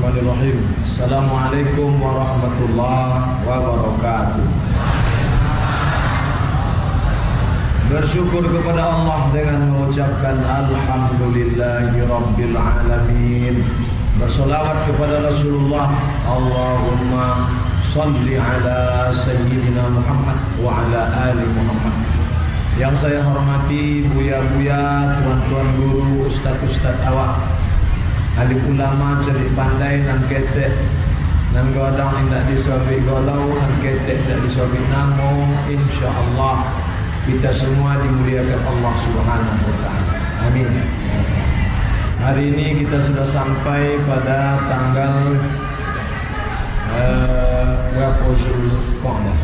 Bismillahirrahmanirrahim. Assalamualaikum warahmatullahi wabarakatuh. Bersyukur kepada Allah dengan mengucapkan Alhamdulillahirabbil alamin. Bersolawat kepada Rasulullah. Allahumma salli ala sayyidina Muhammad wa ala ali Muhammad. Yang saya hormati buya-buya, tuan-tuan guru, ustaz-ustaz awak, alim ulama, cerik pandai, nan ketek, nan godang indak disobik golau, nan ketek tak disobik namo. InsyaAllah kita semua dimuliakan Allah Subhanahu wa ta'ala. Amin. Hari ini kita sudah sampai pada tanggal berapa Zulqa'dah?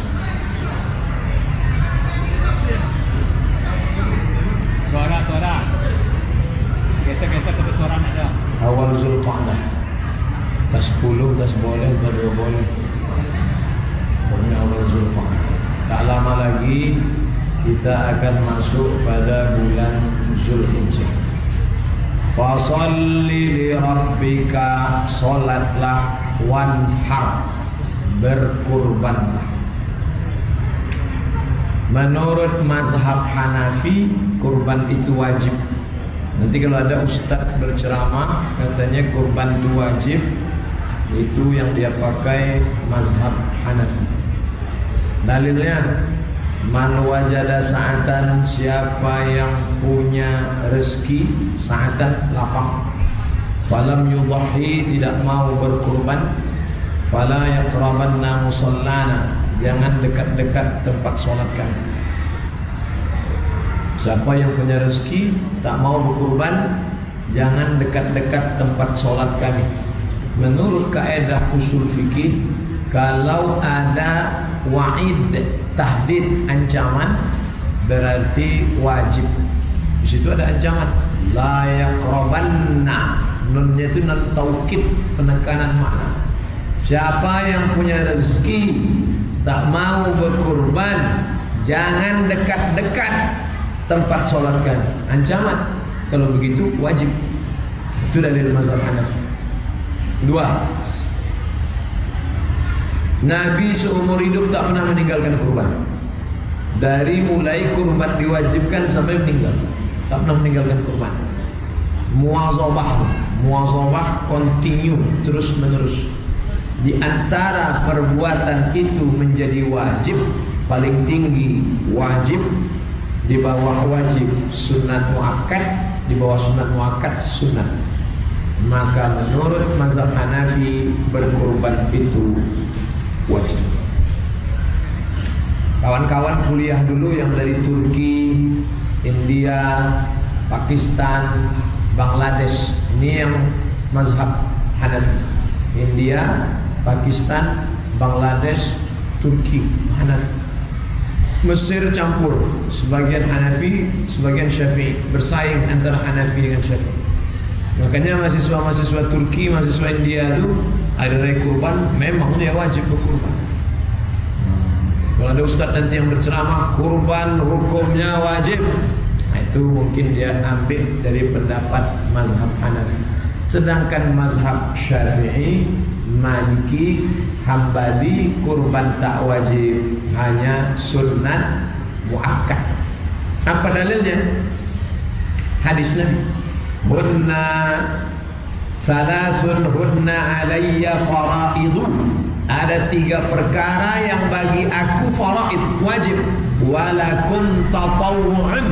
Suara Geser-geser ke suara aja. Awal Zulqa'dah. Tak 10, tak boleh, tak 2 boleh. Pokoknya awal Zulqa'dah. Tak lama lagi kita akan masuk pada bulan Zulhijjah. Fasalli li rabbika, salatlah, wanhar, berkurbanlah. Menurut mazhab Hanafi, kurban itu wajib. Nanti kalau ada ustaz berceramah katanya kurban itu wajib, itu yang dia pakai mazhab Hanafi. Dalilnya, man wajada sa'atan, siapa yang punya rezeki, sa'atan lapang, falam yudhi, tidak mau berkurban, fala yaqrabanna musallana, jangan dekat-dekat tempat solat kami. Siapa yang punya rezeki tak mau berkurban, jangan dekat-dekat tempat solat kami. Menurut kaedah usul fikih, kalau ada wa'id, tahdid, ancaman, berarti wajib. Di situ ada ancaman, la yaqrabanna, nunnya itu nun taukid, penekanan makna. Siapa yang punya rezeki tak mau berkurban, jangan dekat-dekat tempat solat kami. Ancaman. Kalau begitu wajib. Itu dalil mazhab Hanafi. 2. Nabi seumur hidup tak pernah meninggalkan kurban. Dari mulai kurban diwajibkan sampai meninggal, tak pernah meninggalkan kurban. Muwazabah continue, terus menerus. Di antara perbuatan itu menjadi wajib, paling tinggi wajib, di bawah wajib sunat muakkad, di bawah sunat muakkad sunat. Maka menurut mazhab Hanafi, berkurban itu wajib. Kawan-kawan kuliah dulu yang dari Turki, India, Pakistan, Bangladesh, ini yang mazhab Hanafi. India, Pakistan, Bangladesh, Turki, Hanafi. Mesir campur, sebagian Hanafi, sebagian Syafi'i, bersaing antara Hanafi dengan Syafi'i. Makanya mahasiswa-mahasiswa Turki, mahasiswa India itu hari raya kurban memang dia wajib berkurban. Kalau ada ustaz nanti yang berceramah kurban hukumnya wajib, nah, itu mungkin dia ambil dari pendapat mazhab Hanafi. Sedangkan mazhab Syafi'i, Maliki, Hambali, kurban tak wajib, hanya sunnat muakkad. Apa dalilnya? Hadis Nabi, hunna salasun hunna alayya faraidu, ada 3 perkara yang bagi aku faraid, wajib, walakum tatawwu'un,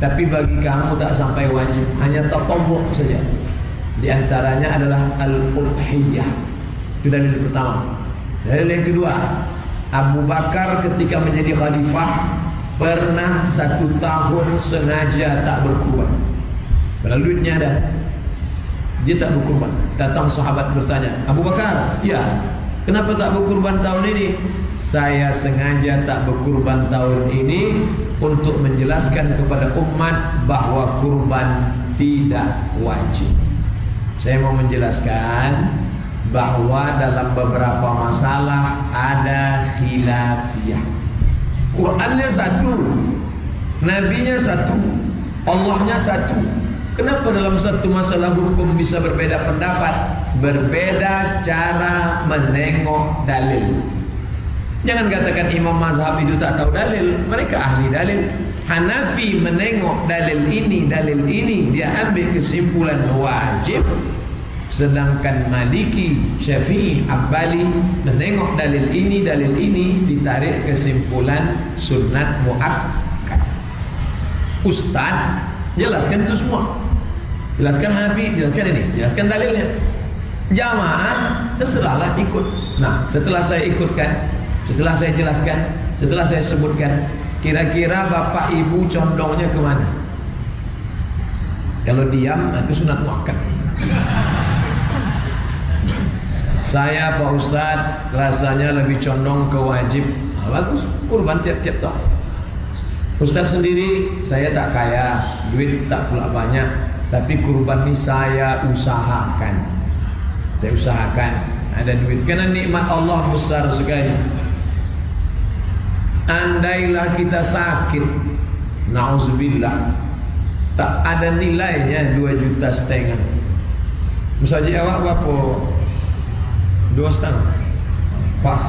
tapi bagi kamu tak sampai wajib, hanya tatawwu' saja. Di antaranya adalah al-udhiyah. Itu dalil pertama. Dalil yang kedua, Abu Bakar ketika menjadi khalifah pernah 1 tahun sengaja tak berkurban. Padahal duitnya ada, dia tak berkurban. Datang sahabat bertanya, Abu Bakar, ya, kenapa tak berkurban tahun ini? Saya sengaja tak berkurban tahun ini untuk menjelaskan kepada umat bahwa kurban tidak wajib. Saya mau menjelaskan bahwa dalam beberapa masalah ada khilafiyah. Qurannya satu, Nabinya satu, Allahnya satu. Kenapa dalam satu masalah hukum bisa berbeda pendapat? berbeda cara menengok dalil. Jangan katakan imam mazhab itu tak tahu dalil, mereka ahli dalil. Hanafi menengok dalil ini, dia ambil kesimpulan wajib. Sedangkan Maliki, Syafi'i, Hambali menengok dalil ini, ditarik kesimpulan sunnat muakkad. Ustaz jelaskan itu semua, jelaskan Hanafi, jelaskan ini, jelaskan dalilnya. Jamaah terserahlah ikut. Nah, setelah saya ikutkan, setelah saya jelaskan, setelah saya sebutkan, kira-kira bapak ibu condongnya kemana? Kalau diam itu sunat muakkad. Saya Pak Ustadz rasanya lebih condong ke wajib. Bagus, kurban tiap-tiap tahun. Ustadz sendiri saya tak kaya, duit tak pula banyak, tapi kurban ini saya usahakan. Saya usahakan ada duit, karena nikmat Allah besar sekali. Andailah kita sakit, na'udzubillah, tak ada nilainya 2,5 juta. Misalnya awak berapa? 2,5 pas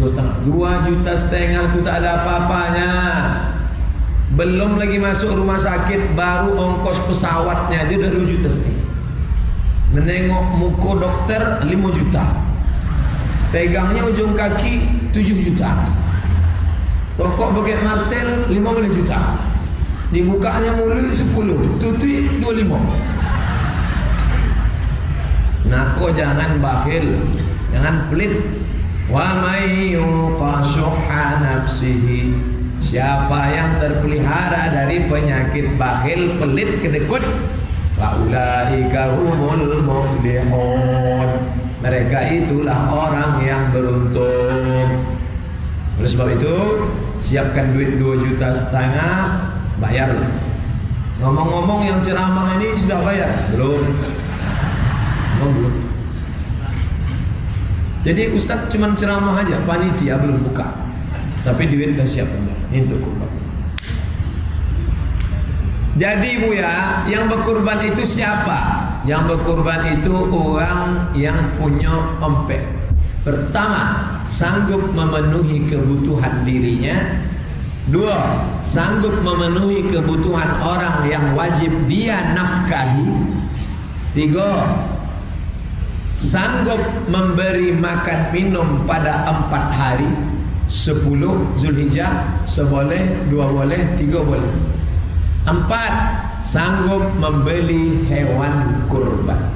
2,5 2,5 juta itu tak ada apa-apanya. Belum lagi masuk rumah sakit, baru ongkos pesawatnya aja udah 2,5 juta. Menengok muka dokter 5 juta, pegangnya ujung kaki 7 juta, tokok pakai martel 15 juta, dibukanya mulut 10, tutui 25. Nako jangan bakhil, jangan pelit. Wa may yuqashuha nafsihi, siapa yang terpelihara dari penyakit bakhil, pelit, kedekut, faulaika humul muflihun, mereka itulah orang yang beruntung. Oleh sebab itu, siapkan duit 2,5 juta, bayarlah. Ngomong-ngomong yang ceramah ini sudah bayar? Belum. Jadi ustaz cuma ceramah aja, panitia belum buka, tapi duit dah siap ini untuk kurban. Jadi Bu ya, yang berkurban itu siapa? Yang berkurban itu orang yang punya empek. Pertama, sanggup memenuhi kebutuhan dirinya. 2, sanggup memenuhi kebutuhan orang yang wajib dia nafkahi. 3, sanggup memberi makan minum pada 4 hari, 10 Zulhijjah, seboleh, 2 boleh, 3 boleh. 4, sanggup membeli hewan kurban.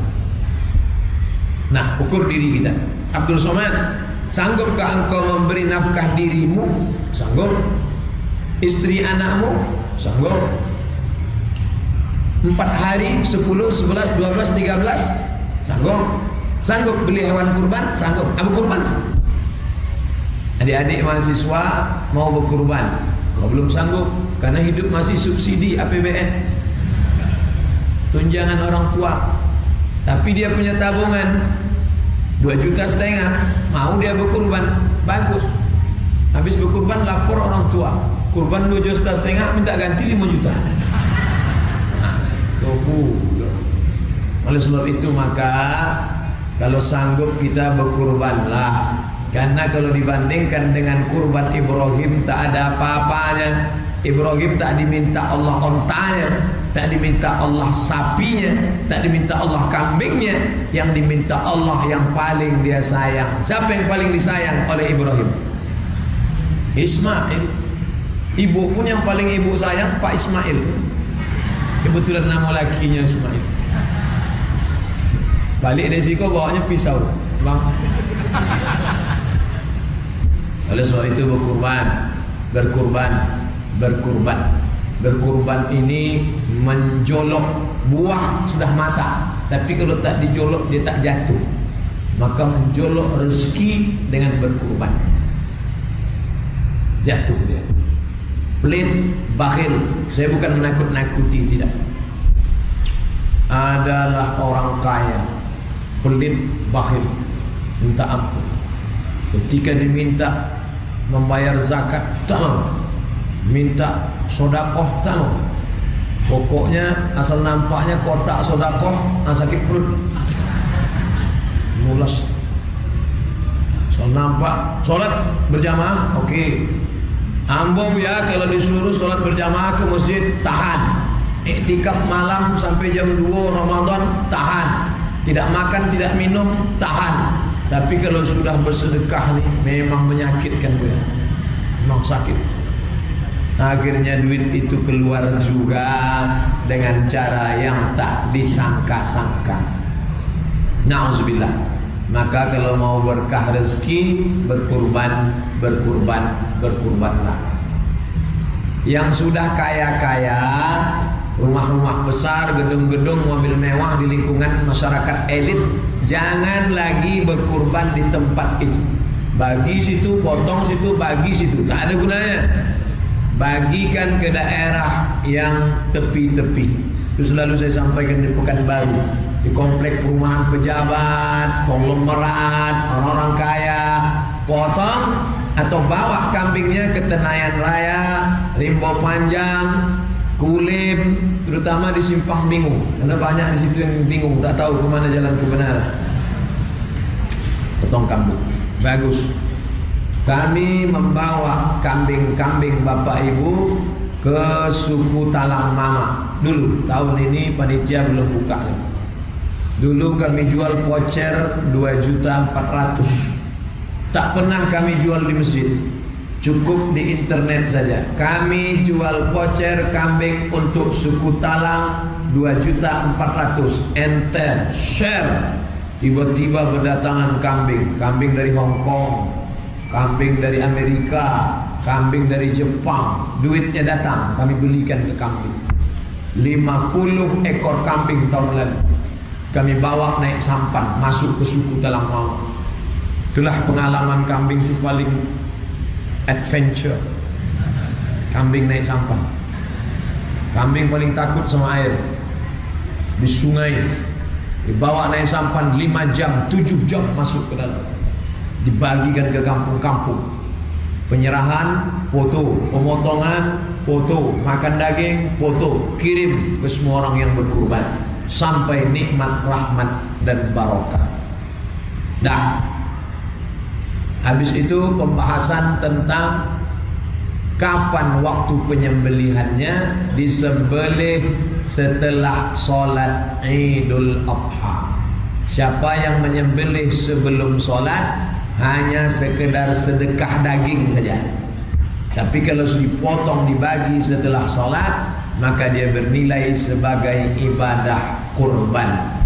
Nah, ukur diri kita. Abdul Somad, sanggupkah engkau memberi nafkah dirimu? Sanggup. Istri anakmu? Sanggup. 4 hari, 10, 11, 12, 13? Sanggup. Sanggup beli hewan kurban? Sanggup. Abu kurban. Adik-adik mahasiswa mau berkurban, kalau belum sanggup, karena hidup masih subsidi APBN, tunjangan orang tua, tapi dia punya tabungan 2,5 juta, mau dia berkurban, bagus. Habis berkurban lapor orang tua, kurban 2,5 juta, minta ganti 5 juta. Oleh sebab itu maka kalau sanggup kita berkurbanlah, karena kalau dibandingkan dengan kurban Ibrahim tak ada apa-apanya. Ibrahim tak diminta Allah ontanya, tak diminta Allah sapinya, tak diminta Allah kambingnya, yang diminta Allah yang paling dia sayang. Siapa yang paling disayang oleh Ibrahim? Ismail. Ibu pun yang paling ibu sayang Pak Ismail. Kebetulan nama lakinya Ismail. Balik dari situ bawanya pisau, bang. Oleh sebab itu berkurban ini menjolok. Buah sudah masak, tapi kalau tak dijolok dia tak jatuh. Maka menjolok rezeki dengan berkurban, jatuh dia. Pelit, bakhil, saya bukan menakut-nakuti, tidak. Adalah orang kaya, pelit, bakhil, minta ampun. Ketika diminta membayar zakat, tak mau. Minta sodakoh, tak mau. Pokoknya asal nampaknya kotak sodakoh, sakit perut. mulas. Soal nampak sholat berjamaah, oke. Ambo ya kalau disuruh sholat berjamaah ke masjid, tahan. Iktikaf malam sampai jam 2 Ramadan, tahan. Tidak makan, tidak minum, tahan. Tapi kalau sudah bersedekah nih, memang menyakitkan gue. Memang sakit. Akhirnya duit itu keluar juga dengan cara yang tak disangka-sangka. Na'udzubillah. Maka kalau mau berkah rezeki, berkurbanlah. Yang sudah kaya-kaya, rumah-rumah besar, gedung-gedung, mobil mewah di lingkungan masyarakat elit, jangan lagi berkurban di tempat itu. Bagi situ, potong situ, bagi situ, tak ada gunanya. Bagikan ke daerah yang tepi-tepi. Itu selalu saya sampaikan di Pekanbaru, di komplek perumahan pejabat, konglomerat, orang-orang kaya, potong atau bawa kambingnya ke Tenayan Raya, Rimbo Panjang, Kulim, terutama di Simpang Bingung, karena banyak di situ yang bingung, tak tahu kemana jalan kebenaran. Potong kambing, bagus. Kami membawa kambing-kambing Bapak Ibu ke suku Talang Mama. Dulu, tahun ini panitia belum buka. Dulu kami jual voucher 2.400.000. Tak pernah kami jual di masjid, cukup di internet saja. Kami jual voucher kambing untuk suku Talang 2.400.000. Enter, share. Tiba-tiba berdatangan kambing dari Hong Kong, kambing dari Amerika, kambing dari Jepang. Duitnya datang, kami belikan ke kambing. 50 ekor kambing tahun lalu kami bawa naik sampan masuk ke suku Talang Mama. Itulah pengalaman kambing itu paling adventure. Kambing naik sampan. Kambing paling takut sama air. Di sungai dibawa naik sampan 5 jam, 7 jam masuk ke dalam. Dibagikan ke kampung-kampung. Penyerahan, foto. Pemotongan, foto. Makan daging, foto. Kirim ke semua orang yang berkurban, sampai nikmat, rahmat dan barokah. Dah. Habis itu pembahasan tentang kapan waktu penyembelihannya. Disembelih setelah solat Idul Adha. Siapa yang menyembelih sebelum solat hanya sekedar sedekah daging saja. Tapi kalau dipotong dibagi setelah solat, maka dia bernilai sebagai ibadah kurban.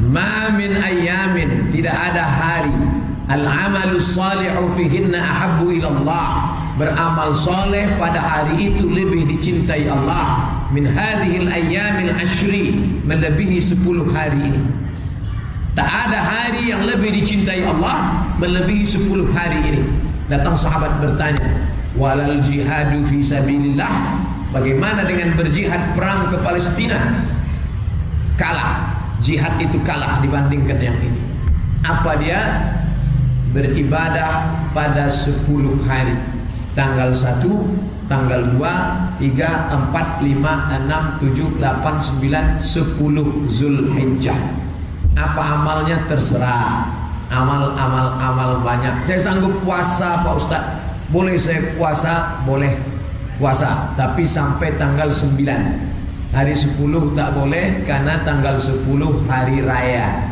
Ma min ayamin, tidak ada hari, al-amalus salihu fihinna ahabbu ilallah, beramal soleh pada hari itu lebih dicintai Allah, min hadhil ayyamil ashri, melebihi 10 hari ini. Tak ada hari yang lebih dicintai Allah melebihi 10 hari ini. Datang sahabat bertanya, walal jihadu fi sabilillah, bagaimana dengan berjihad perang ke Palestina? Kalah. Jihad itu kalah dibandingkan yang ini. Apa dia? Beribadah pada 10 hari. Tanggal 1, tanggal 2, 3, 4, 5, 6, 7, 8, 9, 10 Zulhijjah. Apa amalnya terserah. Amal banyak. Saya sanggup puasa Pak Ustaz. Boleh saya puasa? Boleh puasa. Tapi sampai tanggal 9. Hari 10 tak boleh, karena tanggal 10 hari raya.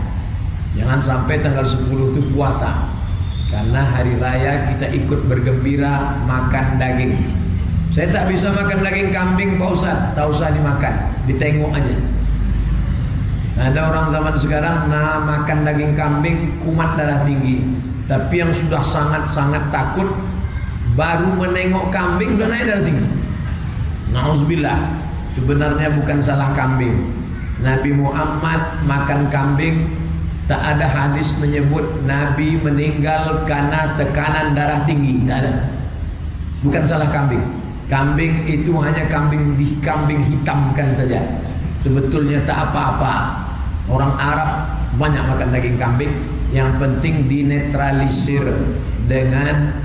Jangan sampai tanggal 10 itu puasa, karena hari raya kita ikut bergembira makan daging. Saya tak bisa makan daging kambing Pak Ustaz. Tak usah dimakan, ditengok aja. Ada orang zaman sekarang makan daging kambing kumat darah tinggi. Tapi yang sudah sangat-sangat takut, baru menengok kambing udah naik darah tinggi. Na'udzubillah. Sebenarnya bukan salah kambing. Nabi Muhammad makan kambing. Tak ada hadis menyebut Nabi meninggal karena tekanan darah tinggi. Tak ada. Bukan salah kambing. Kambing itu hanya kambing hitamkan saja. Sebetulnya tak apa-apa. Orang Arab banyak makan daging kambing. Yang penting dinetralisir dengan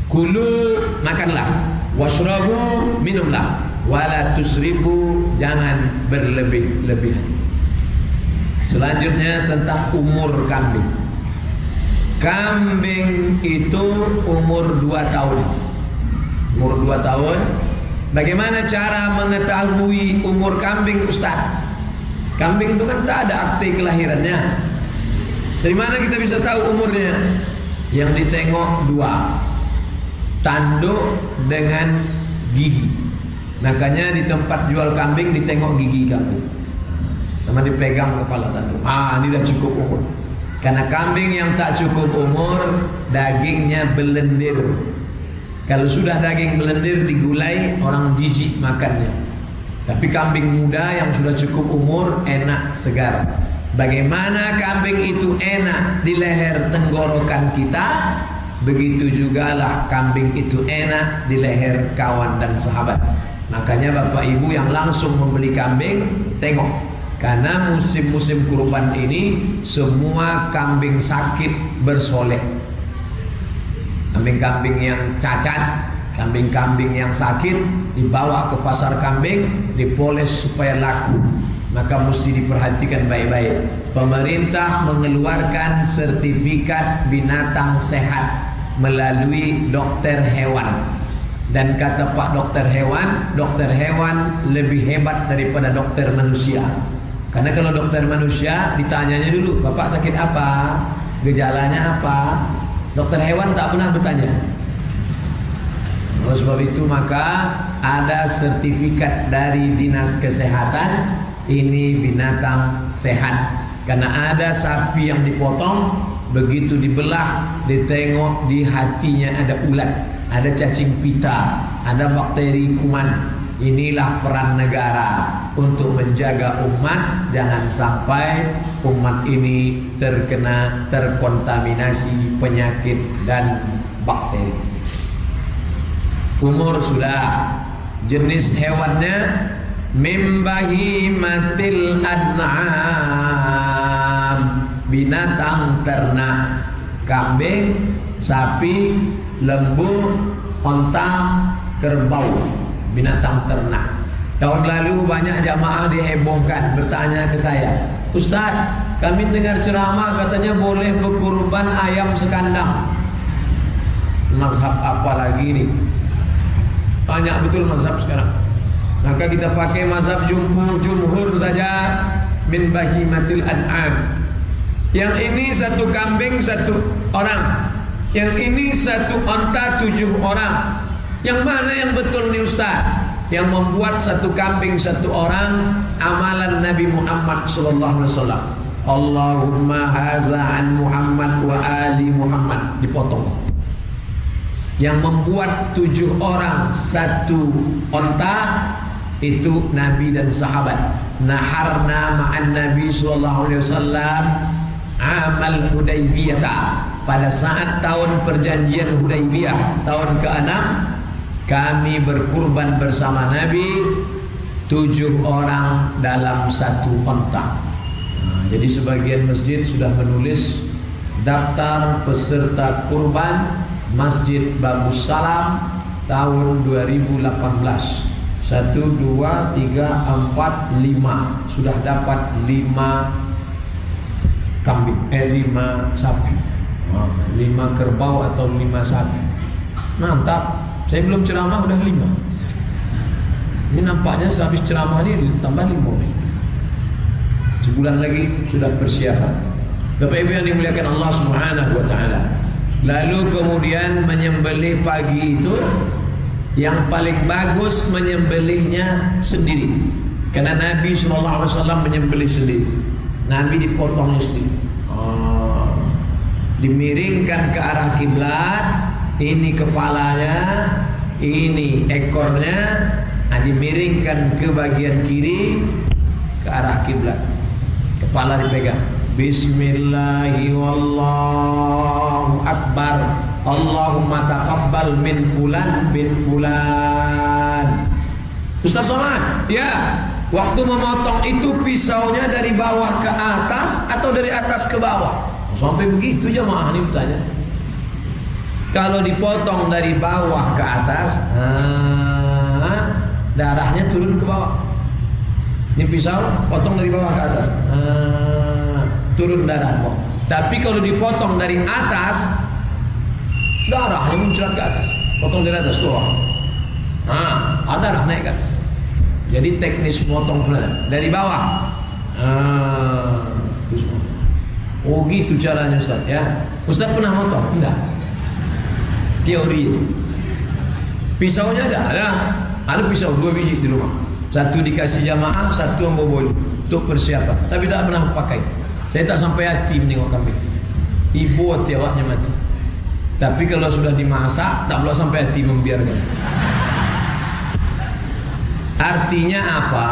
kulu, makanlah, washrabu, minumlah, wala tusrifu, jangan berlebih-lebihan. Selanjutnya tentang umur kambing. Kambing itu umur 2 tahun. Umur 2 tahun. Bagaimana cara mengetahui umur kambing, Ustaz? Kambing itu kan tak ada akte kelahirannya. Dari mana kita bisa tahu umurnya? Yang ditengok 2, tanduk dengan gigi. Makanya di tempat jual kambing ditengok gigi kambing, sama dipegang kepala tanduk. Ini dah cukup umur. Karena kambing yang tak cukup umur dagingnya belendir. Kalau sudah daging belendir digulai, orang jijik makannya. Tapi kambing muda yang sudah cukup umur enak, segar. Bagaimana kambing itu enak di leher tenggorokan kita, begitu jugalah kambing itu enak di leher kawan dan sahabat. Makanya Bapak Ibu yang langsung membeli kambing, tengok. Karena musim-musim kurban ini semua kambing sakit bersolek. Kambing-kambing yang cacat, kambing-kambing yang sakit dibawa ke pasar kambing, dipoles supaya laku. Maka mesti diperhatikan baik-baik. Pemerintah mengeluarkan sertifikat binatang sehat melalui dokter hewan. Dan kata Pak dokter hewan lebih hebat daripada dokter manusia. Karena kalau dokter manusia ditanyanya dulu, Bapak sakit apa? Gejalanya apa? Dokter hewan tak pernah bertanya. Oleh sebab itu maka ada sertifikat dari Dinas Kesehatan, ini binatang sehat. Karena ada sapi yang dipotong, begitu dibelah, ditengok di hatinya ada ulat, ada cacing pita, ada bakteri kuman. Inilah peran negara untuk menjaga umat, jangan sampai umat ini terkontaminasi penyakit dan bakteri. Umur sudah, jenis hewannya min bahimatil an'am, binatang ternak, kambing, sapi, lembu, onta, kerbau, binatang ternak. Tahun lalu banyak jamaah dihebohkan bertanya ke saya, Ustaz, kami dengar ceramah katanya boleh berkurban ayam sekandang. Mazhab apa lagi ini? Banyak betul mazhab sekarang. Maka kita pakai mazhab jumhur saja, min bahimatil an'am. Yang ini 1 kambing 1 orang, yang ini 1 onta 7 orang. Yang mana yang betul nih Ustaz? Yang membuat 1 kambing 1 orang amalan Nabi Muhammad sallallahu alaihi wasallam. Allahumma haza an Muhammad wa ali Muhammad, dipotong. Yang membuat 7 orang 1 onta itu Nabi dan sahabat. Naharna ma'an Nabi sallallahu alaihi wasallam amal Hudaybiyah, pada saat tahun perjanjian Hudaybiyah tahun ke-6, kami berkurban bersama Nabi 7 orang dalam 1 onta. Jadi sebagian masjid sudah menulis daftar peserta kurban Masjid Babus Salam tahun 2018. 1, 2, 3, 4, 5 sudah dapat 5 kambing, 5 sapi, 5 kerbau atau 5 sapi. Mantap. Saya belum ceramah udah 5. Ini nampaknya sehabis ceramah ini tambah 5 nih. Sebulan lagi sudah persiapan. Bapak Ibu yang dimuliakan Allah Subhanahu wa taala. Lalu kemudian menyembelih pagi itu yang paling bagus menyembelihnya sendiri. Karena Nabi sallallahu alaihi wasallam menyembelih sendiri. Nabi dipotongnya sendiri. Dimiringkan ke arah kiblat, ini kepalanya, ini ekornya, dimiringkan ke bagian kiri ke arah kiblat. Kepala dipegang. Bismillahi wallahu akbar. Allahumma taqabbal min fulan bin fulan. Ustaz Somad, ya, waktu memotong itu pisaunya dari bawah ke atas atau dari atas ke bawah? Sampai begitu jamaah ini bertanya. Kalau dipotong dari bawah ke atas, darahnya turun ke bawah. Ini pisau potong dari bawah ke atas, turun darah. Tapi kalau dipotong dari atas, darahnya muncrat ke atas. Potong dari atas keluar. Ada darah naik ke atas. Jadi teknis potong dari bawah. Oh gitu caranya Ustaz ya. Ustaz pernah motong? Enggak. Teori. Pisaunya ada pisau 2 biji di rumah. Satu dikasih jamaah, satu yang bawa untuk persiapan. Tapi tak pernah pakai. Saya tak sampai hati menengok kambing. Ibu hati awaknya mati. Tapi kalau sudah dimasak, tak perlu sampai hati membiarkan. Artinya apa?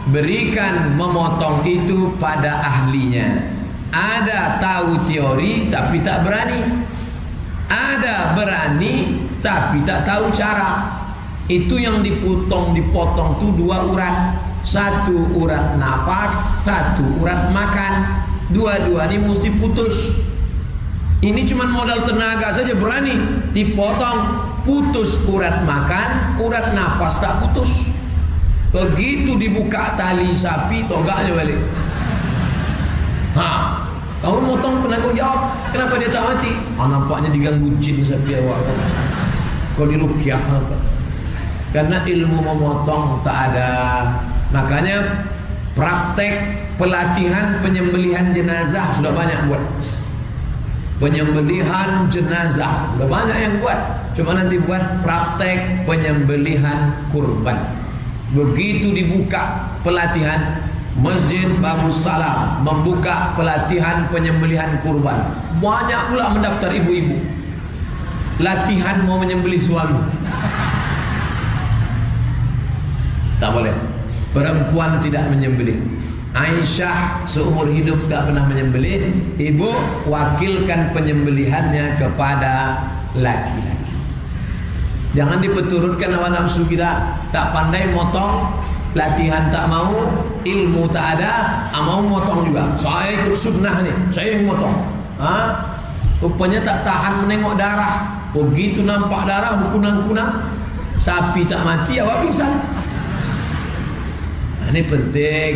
Berikan memotong itu pada ahlinya. Ada tahu teori tapi tak berani. Ada berani tapi tak tahu cara. Itu yang dipotong tu 2 urat. 1 urat napas, 1 urat makan. Dua-dua ini mesti putus. Ini cuma modal tenaga saja berani dipotong. Putus urat makan, urat napas tak putus. Begitu dibuka tali sapi, togaknya balik. Kau motong penanggung jawab. Kenapa dia tak mati? Nampaknya diganggu jin sapi awak. Kau dirukyah kenapa? Karena ilmu memotong tak ada. Makanya praktek pelatihan penyembelihan jenazah sudah banyak buat. Penyembelihan jenazah sudah banyak yang buat. Cuma nanti buat praktek penyembelihan kurban. Begitu dibuka pelatihan, Masjid Babu Salam membuka pelatihan penyembelihan kurban. Banyak pula mendaftar ibu-ibu. Latihan mau menyembelih suami. Tak boleh. Perempuan tidak menyembelih. Aisyah seumur hidup tak pernah menyembelih. Ibu wakilkan penyembelihannya kepada laki-laki. Jangan dipeturutkan hawa nafsu kita. Tak pandai motong, latihan tak mau, ilmu tak ada, mau motong juga. Saya ikut sunnah nih, saya yang motong. Rupanya tak tahan menengok darah. Begitu nampak darah berkunang-kunang, sapi tak mati, awak pingsan. Ini penting,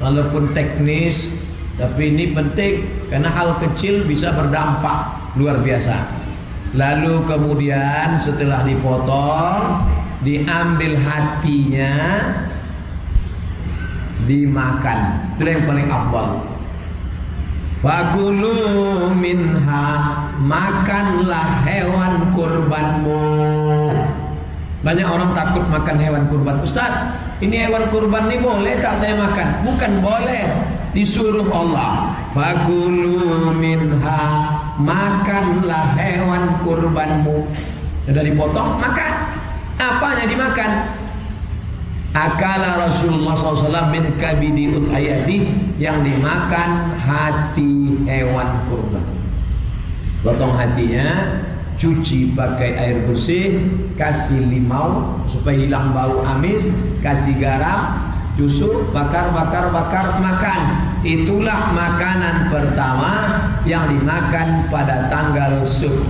walaupun teknis, tapi ini penting karena hal kecil bisa berdampak luar biasa. Lalu kemudian setelah dipotong, diambil hatinya, dimakan. Itu yang paling afdal. Fakulu minha, makanlah hewan kurbanmu. Banyak orang takut makan hewan kurban. Ustaz, ini hewan kurban ini boleh tak saya makan? Bukan boleh, disuruh Allah. Fakulu minha, makanlah hewan kurbanmu. Sudah dipotong, makan. Apanya dimakan? Akala Rasulullah SAW min kabidi udhayati, yang dimakan hati hewan kurban. Potong hatinya, cuci pakai air bersih, kasih limau supaya hilang bau amis, kasih garam, tusuk, bakar, makan. Itulah makanan pertama yang dimakan pada tanggal 10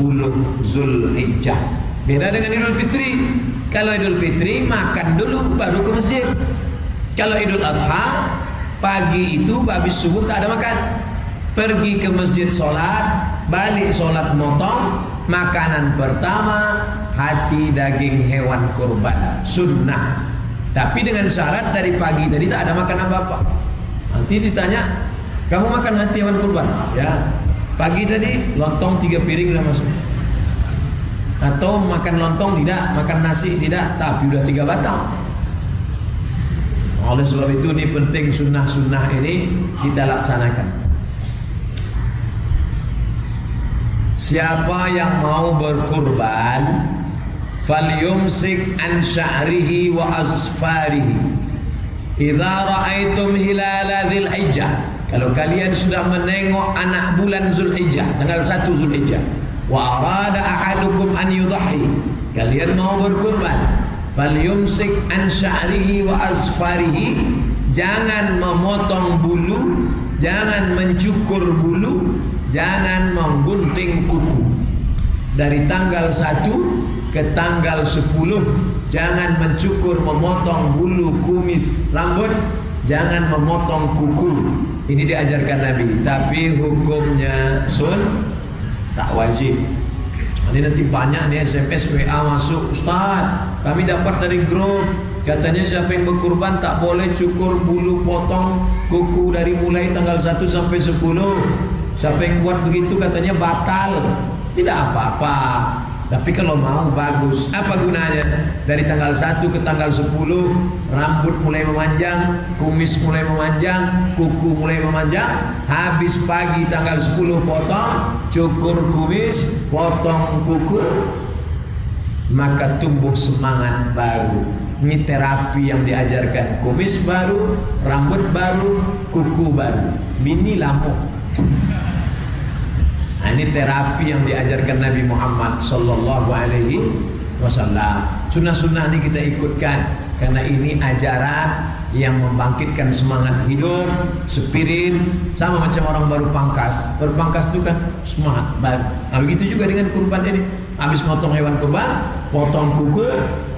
Zulhijjah. Beda dengan Idul Fitri. Kalau Idul Fitri makan dulu baru ke masjid. Kalau Idul Adha pagi itu habis subuh tak ada makan. Pergi ke masjid sholat, balik sholat motong. Makanan pertama hati daging hewan kurban, sunnah. Tapi dengan syarat dari pagi tadi tak ada makan apa-apa. Nanti ditanya, kamu makan hati hewan kurban? Ya. Pagi tadi lontong 3 piring sudah masuk. Atau makan lontong tidak, makan nasi tidak, tapi sudah 3 batang. Oleh sebab itu ini penting, sunnah-sunnah ini kita laksanakan. Siapa yang mau berkurban, falyumsik an sya'rihi wa asfarihi idza ra'aitum hilala dzulhijjah. Kalau kalian sudah menengok anak bulan Zulhijjah, tanggal 1 Zulhijjah, wa arada ahadukum an yudhi, kalian mau berkurban, falyumsik an sya'rihi wa asfarihi, jangan memotong bulu, jangan mencukur bulu, jangan menggunting kuku. Dari tanggal 1 ke tanggal 10 jangan mencukur, memotong bulu kumis rambut, jangan memotong kuku. Ini diajarkan Nabi, tapi hukumnya tak wajib. Nanti banyak nih SMS WA masuk, Ustaz, kami dapat dari grup, katanya siapa yang berkurban tak boleh cukur bulu potong kuku dari mulai tanggal 1 sampai 10. Siapa yang buat begitu katanya batal. Tidak apa-apa, tapi kalau mau bagus. Apa gunanya? Dari tanggal 1 ke tanggal 10 rambut mulai memanjang, kumis mulai memanjang, kuku mulai memanjang. Habis pagi tanggal 10 potong, cukur kumis, potong kuku, maka tumbuh semangat baru. Ini terapi yang diajarkan. Kumis baru, rambut baru, kuku baru. Bini lamuk. Nah, ini terapi yang diajarkan Nabi Muhammad sallallahu alaihi wasallam. Sunnah-sunnah ini kita ikutkan karena ini ajaran yang membangkitkan semangat hidup, spirit, sama macam orang baru pangkas. Baru pangkas itu kan semangat baru. Nah, begitu juga dengan kurban ini. Habis motong hewan kurban, potong kuku,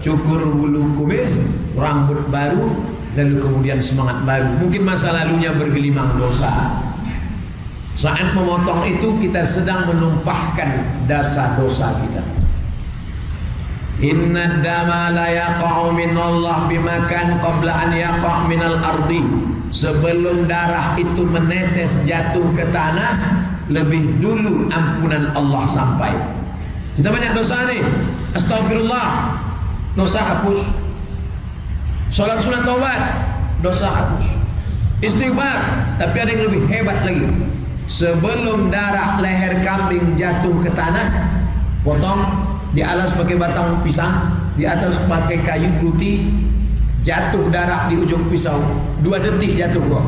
cukur bulu kumis, rambut baru, lalu kemudian semangat baru. Mungkin masa lalunya bergelimang dosa. Saat memotong itu kita sedang menumpahkan dosa kita. Inna dama la yaqa'u minallah bimakan qabla an yaqa' minal ardi. Sebelum darah itu menetes jatuh ke tanah, lebih dulu ampunan Allah sampai. Kita banyak dosa nih. Astagfirullah, dosa hapus. Salat sunat taubat, dosa hapus. Istighfar, tapi ada yang lebih hebat lagi. Sebelum darah leher kambing jatuh ke tanah, potong, dialas pakai batang pisang, di atas pakai kayu putih, jatuh darah di ujung pisau, 2 detik jatuh kok.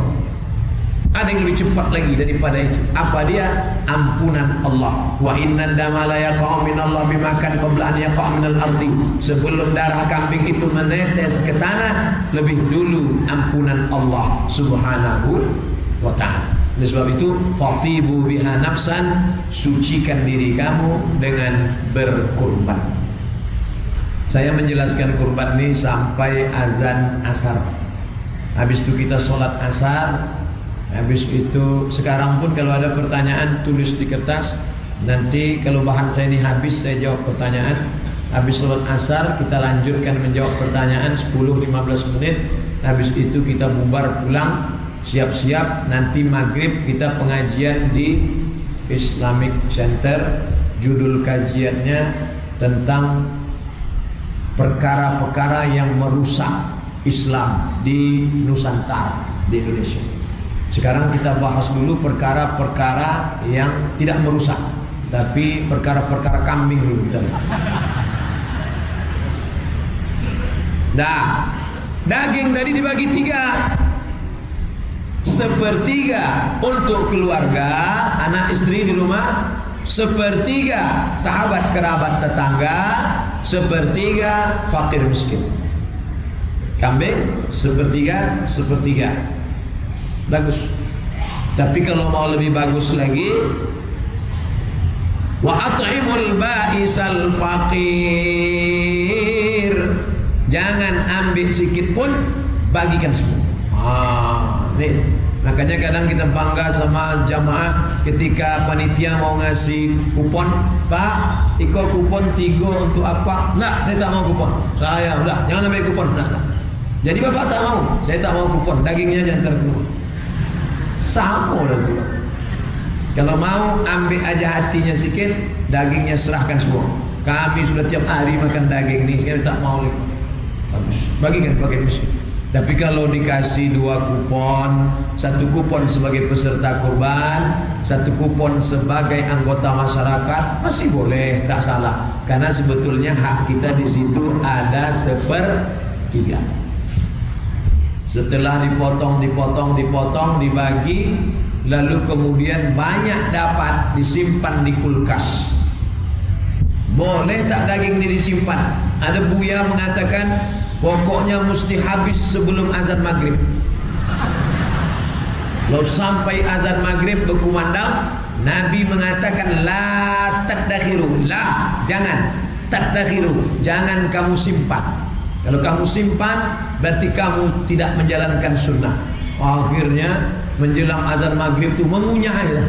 Ada yang lebih cepat lagi daripada itu. Apa dia? Ampunan Allah. Wa inna dama la yaqa'u minallah bimakan qabla an yaqa' minal ardi. Sebelum darah kambing itu menetes ke tanah, lebih dulu ampunan Allah Subhanahu wa ta'ala. Oleh sebab itu, fatibu biha nafsan, sucikan diri kamu dengan berkurban. Saya menjelaskan kurban ini sampai azan asar. Habis itu kita sholat asar. Habis itu sekarang pun kalau ada pertanyaan tulis di kertas. Nanti kalau bahan saya ini habis, saya jawab pertanyaan. Habis sholat asar kita lanjutkan menjawab pertanyaan 10-15 menit. Habis itu kita bubar pulang, siap-siap. Nanti maghrib kita pengajian di Islamic Center. Judul kajiannya tentang perkara-perkara yang merusak Islam di Nusantara, di Indonesia. Sekarang kita bahas dulu perkara-perkara yang tidak merusak, tapi perkara-perkara kambing dulu kita bahas. Nah, daging tadi dibagi 3. 1/3 untuk keluarga, anak istri di rumah, 1/3 sahabat kerabat tetangga, 1/3 fakir miskin. Kambing 1/3. Bagus. Tapi kalau mau lebih bagus lagi, wa at'imul ba'isal faqir. Jangan ambil sedikit pun, bagikan semua. Nih, makanya kadang kita bangga sama jamaah ketika panitia mau ngasih kupon, Pak, iko kupon 3 untuk apa? Nah, saya tak mau kupon. Saya udah, jangan ambil kupon. Nah. Jadi bapak tak mau, saya tak mau kupon, dagingnya jangan terkeluar. Sama lah tu. Kalau mau ambil aja hatinya sikit, dagingnya serahkan semua. Kami sudah tiap hari makan daging ni, saya tak mau lagi. Bagus, bagikan pakai miskin. Tapi kalau dikasih 2 kupon, 1 kupon sebagai peserta kurban, 1 kupon sebagai anggota masyarakat, masih boleh, tak salah. Karena sebetulnya hak kita di situ ada 1/3. Setelah dipotong, dibagi, lalu kemudian banyak dapat disimpan di kulkas. Boleh tak daging ini disimpan? Ada buya mengatakan pokoknya mesti habis sebelum azan maghrib. Kalau sampai azan maghrib berkumandang, Nabi mengatakan la tadakhiru, jangan tadakhiru, jangan kamu simpan. Kalau kamu simpan, berarti kamu tidak menjalankan sunnah. Akhirnya menjelang azan maghrib tuh mengunyah aja.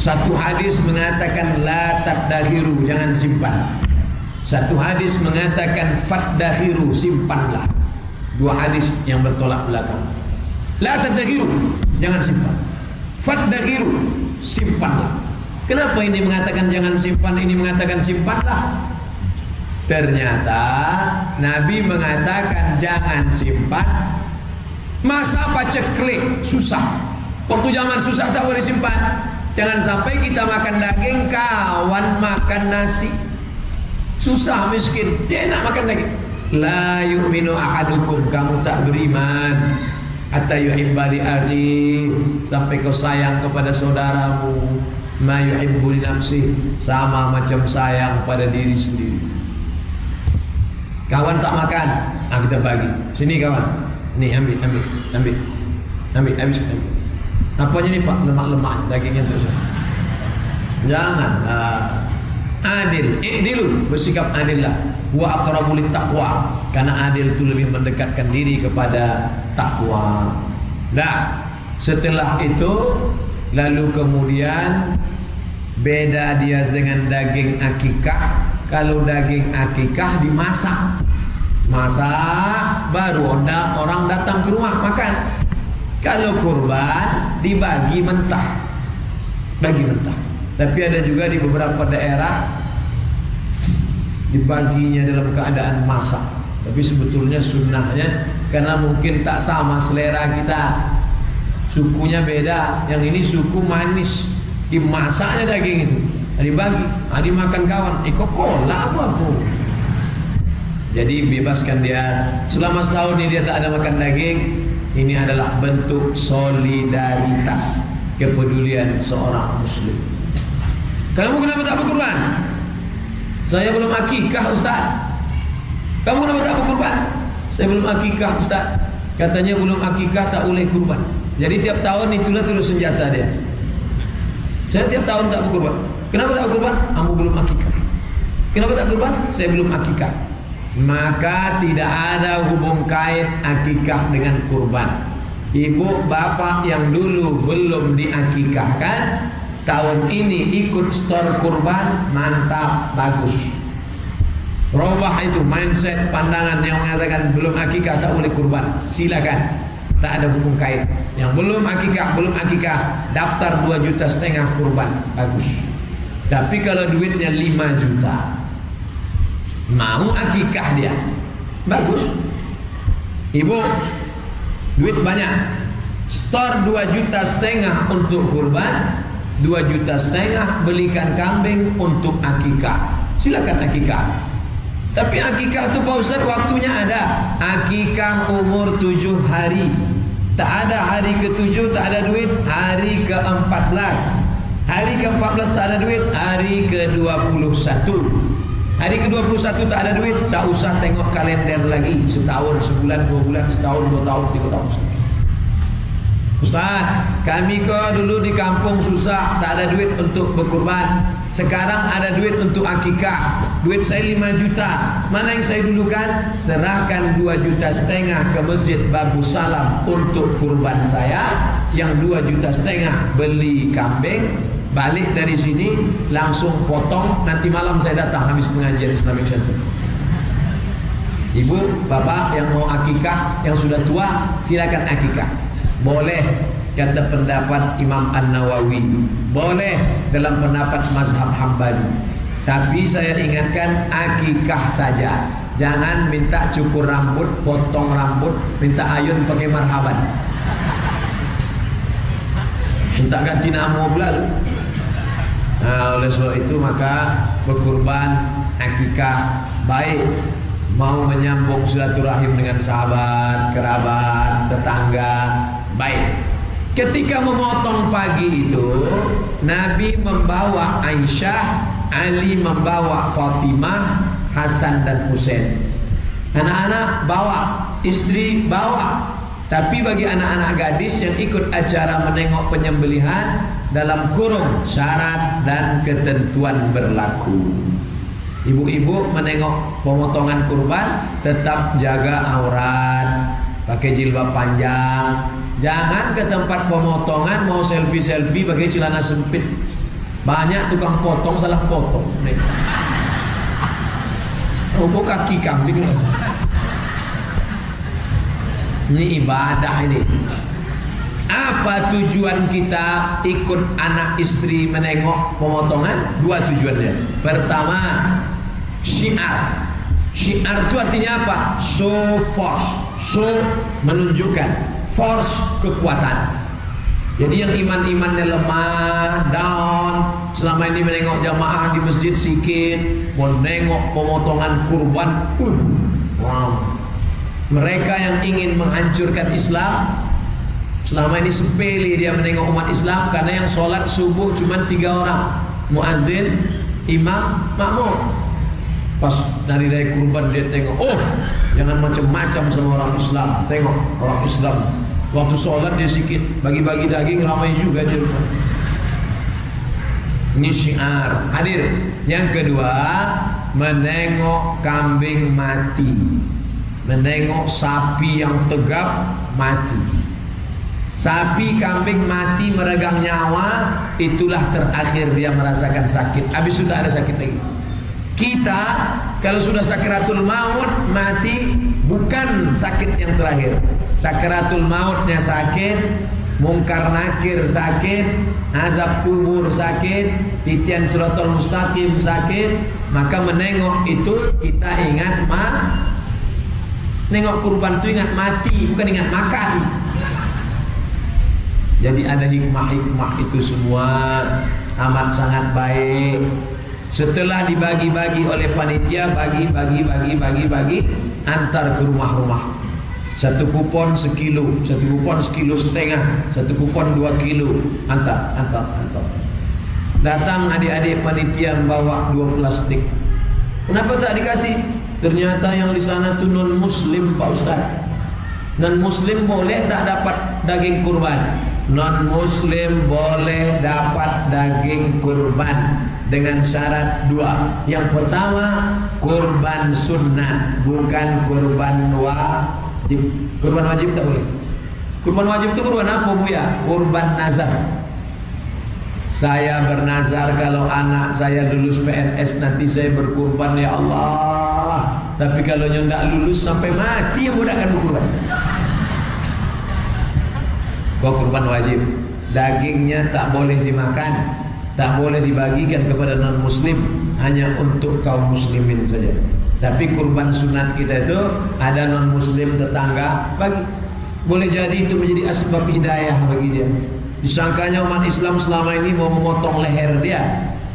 Satu hadis mengatakan la tadakhiru, jangan simpan. Satu hadis mengatakan fadakhiru, simpanlah. Dua hadis yang bertolak belakang. La tadakhiru, jangan simpan. Fadakhiru, simpanlah. Kenapa ini mengatakan jangan simpan, ini mengatakan simpanlah? Ternyata Nabi mengatakan jangan simpan. Masa paceklik susah. Waktu zaman susah tak boleh simpan. Jangan sampai kita makan daging, kawan makan nasi. Susah miskin, dia enak makan daging. La yu'minu ahadukum, kamu tak beriman hatta yuhibba li akhi, sampai kau sayang kepada saudaramu ma yuhibbu li nafsi, sama macam sayang pada diri sendiri. Kawan tak makan, kita bagi. Sini kawan, nih ambil, habis. Apanya nih Pak? Lemak-lemak dagingnya terus. Jangan adil, i'dilu, bersikap adillah. Wa aqrabu lit taqwa, karena adil itu lebih mendekatkan diri kepada takwa. Nah, setelah itu lalu kemudian beda dia dengan daging akikah. Kalau daging akikah dimasak, baru orang datang ke rumah makan. Kalau kurban dibagi mentah, bagi mentah. Tapi ada juga di beberapa daerah dibaginya dalam keadaan masak. Tapi sebetulnya sunnahnya, karena mungkin tak sama selera kita, sukunya beda. Yang ini suku manis, dimasaknya daging itu, dibagi, dimakan kawan. Coca-Cola apa? Jadi bebaskan dia. Selama setahun ini dia tak ada makan daging. Ini adalah bentuk solidaritas, kepedulian seorang muslim. Kamu kenapa tak berkurban? Saya belum akikah Ustaz. Kamu kenapa tak berkurban? Saya belum akikah Ustaz. Katanya belum akikah tak boleh kurban. Jadi tiap tahun itulah terus senjata dia. Saya tiap tahun tak berkurban. Kenapa tak berkurban? Kamu belum akikah. Kenapa tak kurban? Saya belum akikah. Maka tidak ada hubung kait akikah dengan kurban. Ibu bapak yang dulu belum diakikahkan, tahun ini ikut store kurban, mantap, bagus. Robah itu mindset, pandangan yang mengatakan belum akikah tak boleh kurban. Silakan, tak ada hubung kait. Yang belum akikah, daftar 2,5 juta kurban, bagus. Tapi kalau duitnya 5 juta, mau akikah dia, bagus. Ibu duit banyak, store 2,5 juta untuk kurban, 2,5 juta belikan kambing untuk akikah. Silakan akikah. Tapi akikah itu Pak Ustaz waktunya ada. Akikah umur 7 hari. Tak ada hari ke-7 tak ada duit, hari ke-14. Hari ke-14 tak ada duit, hari ke-21. Hari ke-21 tak ada duit, tak usah tengok kalender lagi. Setahun, sebulan, 2 bulan, setahun, 2 tahun, 3 tahun. Ustaz, kami kok dulu di kampung susah, tak ada duit untuk berkurban. Sekarang ada duit untuk akikah. Duit saya 5 juta. Mana yang saya dulukan? Serahkan 2,5 juta ke Masjid Babu Salam untuk kurban saya. Yang 2,5 juta beli kambing. Balik dari sini langsung potong, nanti malam saya datang habis pengajian Islamic Center. Ibu, bapak yang mau akikah, yang sudah tua, silakan akikah. Boleh kata pendapat Imam An-Nawawi, boleh dalam pendapat mazhab Hambali. Tapi saya ingatkan akikah saja. Jangan minta cukur rambut, potong rambut, minta ayun pakai marhaban. Minta ganti nama pula tu. Nah, oleh sebab itu maka berkurban, akikah baik, mau menyambung silaturahim dengan sahabat, kerabat, tetangga, baik. Ketika memotong pagi itu, Nabi membawa Aisyah, Ali membawa Fatimah, Hasan dan Husain. Anak-anak bawa, istri bawa. Tapi bagi anak-anak gadis yang ikut acara menengok penyembelihan, dalam kurung syarat dan ketentuan berlaku. Ibu-ibu menengok pemotongan kurban tetap jaga aurat, pakai jilbab panjang. Jangan ke tempat pemotongan mau selfie-selfie pakai celana sempit. Banyak tukang potong salah potong. Oh, kaki kambing. Ini ibadah ini. Apa tujuan kita ikut anak istri menengok pemotongan? Dua tujuannya. Pertama, syiar. Syiar itu artinya apa? Show force. Show menunjukkan, force kekuatan. Jadi yang imannya lemah, down, selama ini menengok jamaah di masjid sikit, mau nengok pemotongan kurban, wow. Mereka yang ingin menghancurkan Islam, selama ini sepele dia menengok umat Islam, karena yang sholat subuh cuma 3 orang, muazzin, imam, makmum. Pas dari kurban dia tengok, oh jangan macam-macam sama orang Islam. Tengok orang Islam waktu sholat dia sikit, bagi-bagi daging ramai juga dia. Ini syiar. Hadir. Yang kedua, menengok kambing mati, menengok sapi yang tegap mati. Sapi kambing mati meregang nyawa, itulah terakhir dia merasakan sakit. Habis sudah ada sakit lagi. Kita kalau sudah sakratul maut mati, bukan sakit yang terakhir. Sakratul mautnya sakit, mungkar nakir sakit, azab kubur sakit, titian siratal mustaqim sakit. Maka menengok itu kita ingat nengok kurban itu ingat mati, bukan ingat makan. Jadi ada hikmah-hikmah itu semua amat sangat baik. Setelah dibagi-bagi oleh panitia, bagi antar ke rumah-rumah. Satu kupon sekilo, satu kupon 1,5 kilo, satu kupon 2 kilo, antar. Datang adik-adik panitia membawa 2 plastik. Kenapa tak dikasih? Ternyata yang di sana tu non muslim, Pak Ustaz. Non muslim boleh tak dapat daging kurban? Non muslim boleh dapat daging kurban dengan syarat 2. Yang pertama, kurban sunnah, bukan kurban wajib. Kurban wajib tak boleh. Kurban wajib itu kurban apa, Buya? Kurban nazar. Saya bernazar kalau anak saya lulus PNS nanti saya berkurban, ya Allah. Tapi kalau yang tak lulus sampai mati yang mudah akan berkurban. Kau kurban wajib, dagingnya tak boleh dimakan, tak boleh dibagikan kepada non muslim, hanya untuk kaum muslimin saja. Tapi kurban sunat kita itu ada non muslim tetangga bagi. Boleh jadi itu menjadi asbab hidayah bagi dia. Disangkanya umat Islam selama ini mau memotong leher dia,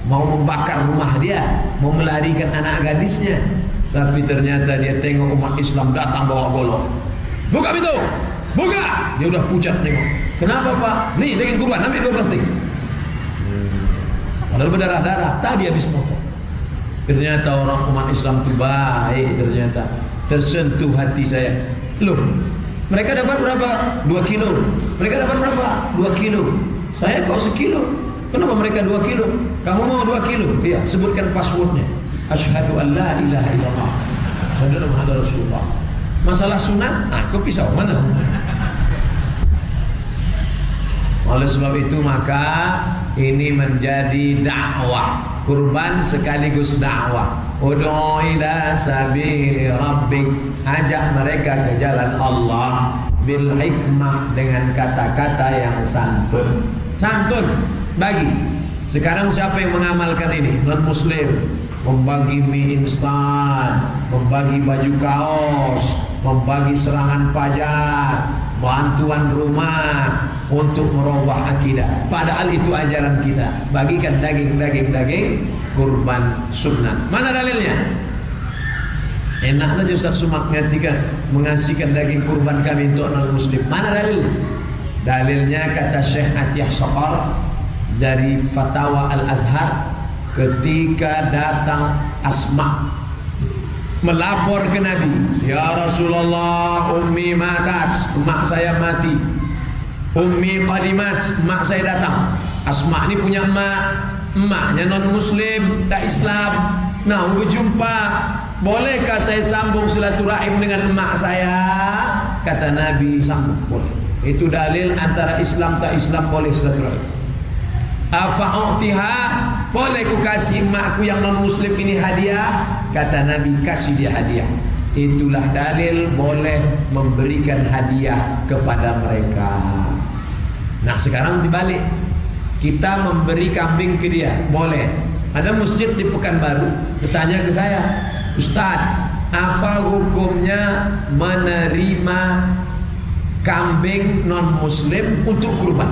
mau membakar rumah dia, mau melarikan anak gadisnya. Tapi ternyata dia tengok umat Islam datang bawa golok. Buka pintu, buka. Dia udah pucat nengok. Kenapa Pak? Nih daging kurban, ambil 2 plastik. Padahal berdarah-darah, tadi habis potong. Ternyata orang umat Islam itu baik, ternyata tersentuh hati saya. Loh, mereka dapat berapa? 2 kilo. Mereka dapat berapa? 2 kilo. Saya kok 1 kilo. Kenapa mereka 2 kilo? Kamu mau 2 kilo? Iya, sebutkan passwordnya. Asyhadu an la ilaha illallah. Asyhadu anna Muhammadar Rasulullah. Masalah sunat, aku pisau mana? Oleh sebab itu maka ini menjadi dakwah. Kurban sekaligus dakwah. Ud'u ila sabili rabbik, ajak mereka ke jalan Allah bil hikmah, dengan kata-kata yang santun. Santun bagi. Sekarang siapa yang mengamalkan ini? Non muslim. Membagi mie instan, membagi baju kaos, membagi serangan pajar, bantuan rumah untuk merubah akidah. Padahal itu ajaran kita. Bagikan daging kurban sunnah. Mana dalilnya? Enak saja Ustaz Sumak mengasihkan daging kurban kami untuk non muslim. Mana dalilnya? Dalilnya kata Syekh Atiyah Saqar dari Fatwa Al-Azhar, ketika datang Asma melapor ke Nabi, ya Rasulullah, ummi matat, mak saya mati. Ummi qadimat, mak saya datang. Asma ini punya emaknya non muslim, tak Islam. Nah, berjumpa, bolehkah saya sambung silaturahim dengan emak saya? Kata Nabi, sambung, boleh. Itu dalil antara Islam tak Islam boleh silaturahim. Afa'utiha, boleh ku kasih emakku yang non muslim ini hadiah? Kata Nabi, kasih dia hadiah. Itulah dalil boleh memberikan hadiah kepada mereka. Nah, sekarang dibalik, kita memberi kambing ke dia, boleh. Ada masjid di Pekanbaru bertanya ke saya, Ustaz, apa hukumnya menerima kambing non muslim untuk kurban?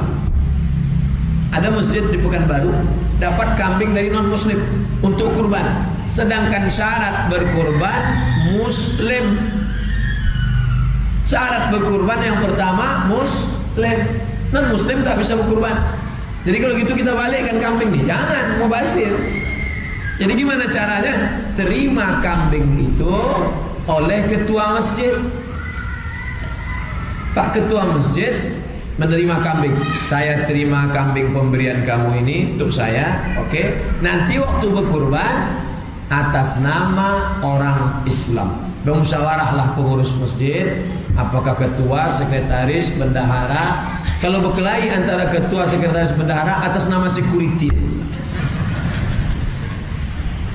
Ada masjid di Pekanbaru dapat kambing dari non muslim untuk kurban, sedangkan syarat berkurban muslim. Syarat berkurban yang pertama muslim, non muslim tak bisa berkurban. Jadi kalau gitu kita balikkan kambing nih, jangan mubazir. Jadi gimana caranya? Terima kambing itu oleh ketua masjid. Pak ketua masjid menerima kambing. Saya terima kambing pemberian kamu ini untuk saya. Oke. Nanti waktu berkurban atas nama orang Islam. Bermusyawarahlah pengurus masjid, apakah ketua, sekretaris, bendahara. Kalau berkelahi antara ketua, sekretaris, bendahara atas nama security.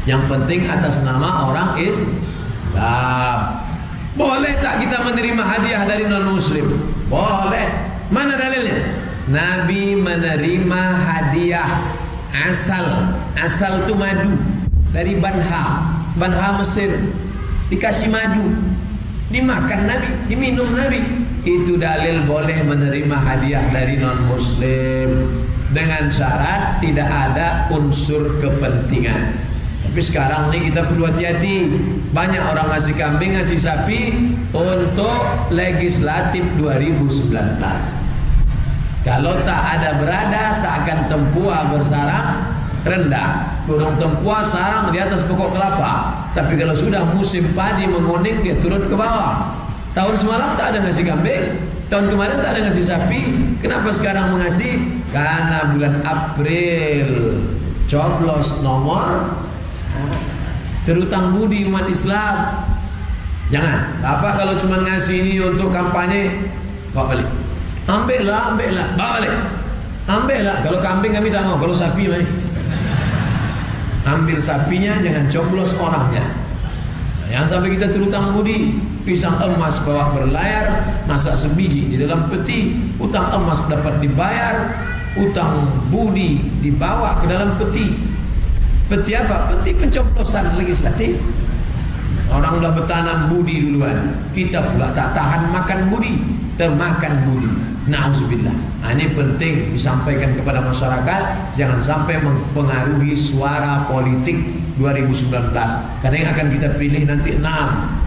Yang penting atas nama orang Islam. Boleh tak kita menerima hadiah dari non muslim? Boleh. Mana dalilnya? Nabi menerima hadiah asal itu madu dari Banha Mesir. Dikasih madu, dimakan Nabi, diminum Nabi. Itu dalil boleh menerima hadiah dari non muslim dengan syarat tidak ada unsur kepentingan. Tapi sekarang ini kita perlu hati-hati. Banyak orang ngasih kambing, ngasih sapi untuk legislatif 2019. Kalau tak ada berada, tak akan tempuah bersarang rendah. Burung tempuah sarang di atas pokok kelapa. Tapi kalau sudah musim padi menguning, dia turun ke bawah. Tahun semalam tak ada ngasih kambing, tahun kemarin tak ada ngasih sapi. Kenapa sekarang mengasih? Karena bulan April coblos nomor terutang budi umat Islam. Jangan. Bapak kalau cuma ngasih ini untuk kampanye, bawa balik. Ambillah, bawa balik. Ambillah. Kalau kambing kami tak mau, kalau sapi mari. Ambil sapinya, jangan coblos orangnya. Yang sampai kita terutang budi. Pisang emas bawa berlayar, masak sebiji di dalam peti. Utang emas dapat dibayar, utang budi dibawa ke dalam peti. Peti apa? Peti pencoblosan legislatif. Orang sudah bertanam budi duluan, kita pula tak tahan makan budi, termakan budi. Na'udzubillah. Nah, ini penting disampaikan kepada masyarakat, jangan sampai mempengaruhi suara politik 2019. Karena yang akan kita pilih nanti 6.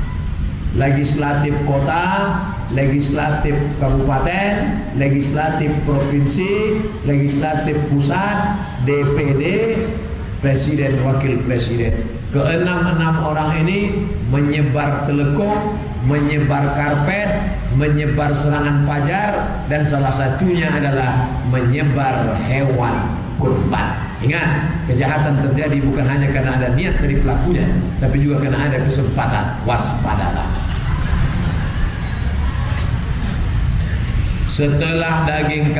Legislatif kota, legislatif kabupaten, legislatif provinsi, legislatif pusat, DPD, presiden, wakil presiden. Keenam orang ini menyebar telekung, menyebar karpet, menyebar serangan fajar, dan salah satunya adalah menyebar hewan kurban. Ingat, kejahatan terjadi bukan hanya karena ada niat dari pelakunya, tapi juga karena ada kesempatan. Waspadalah. Setelah daging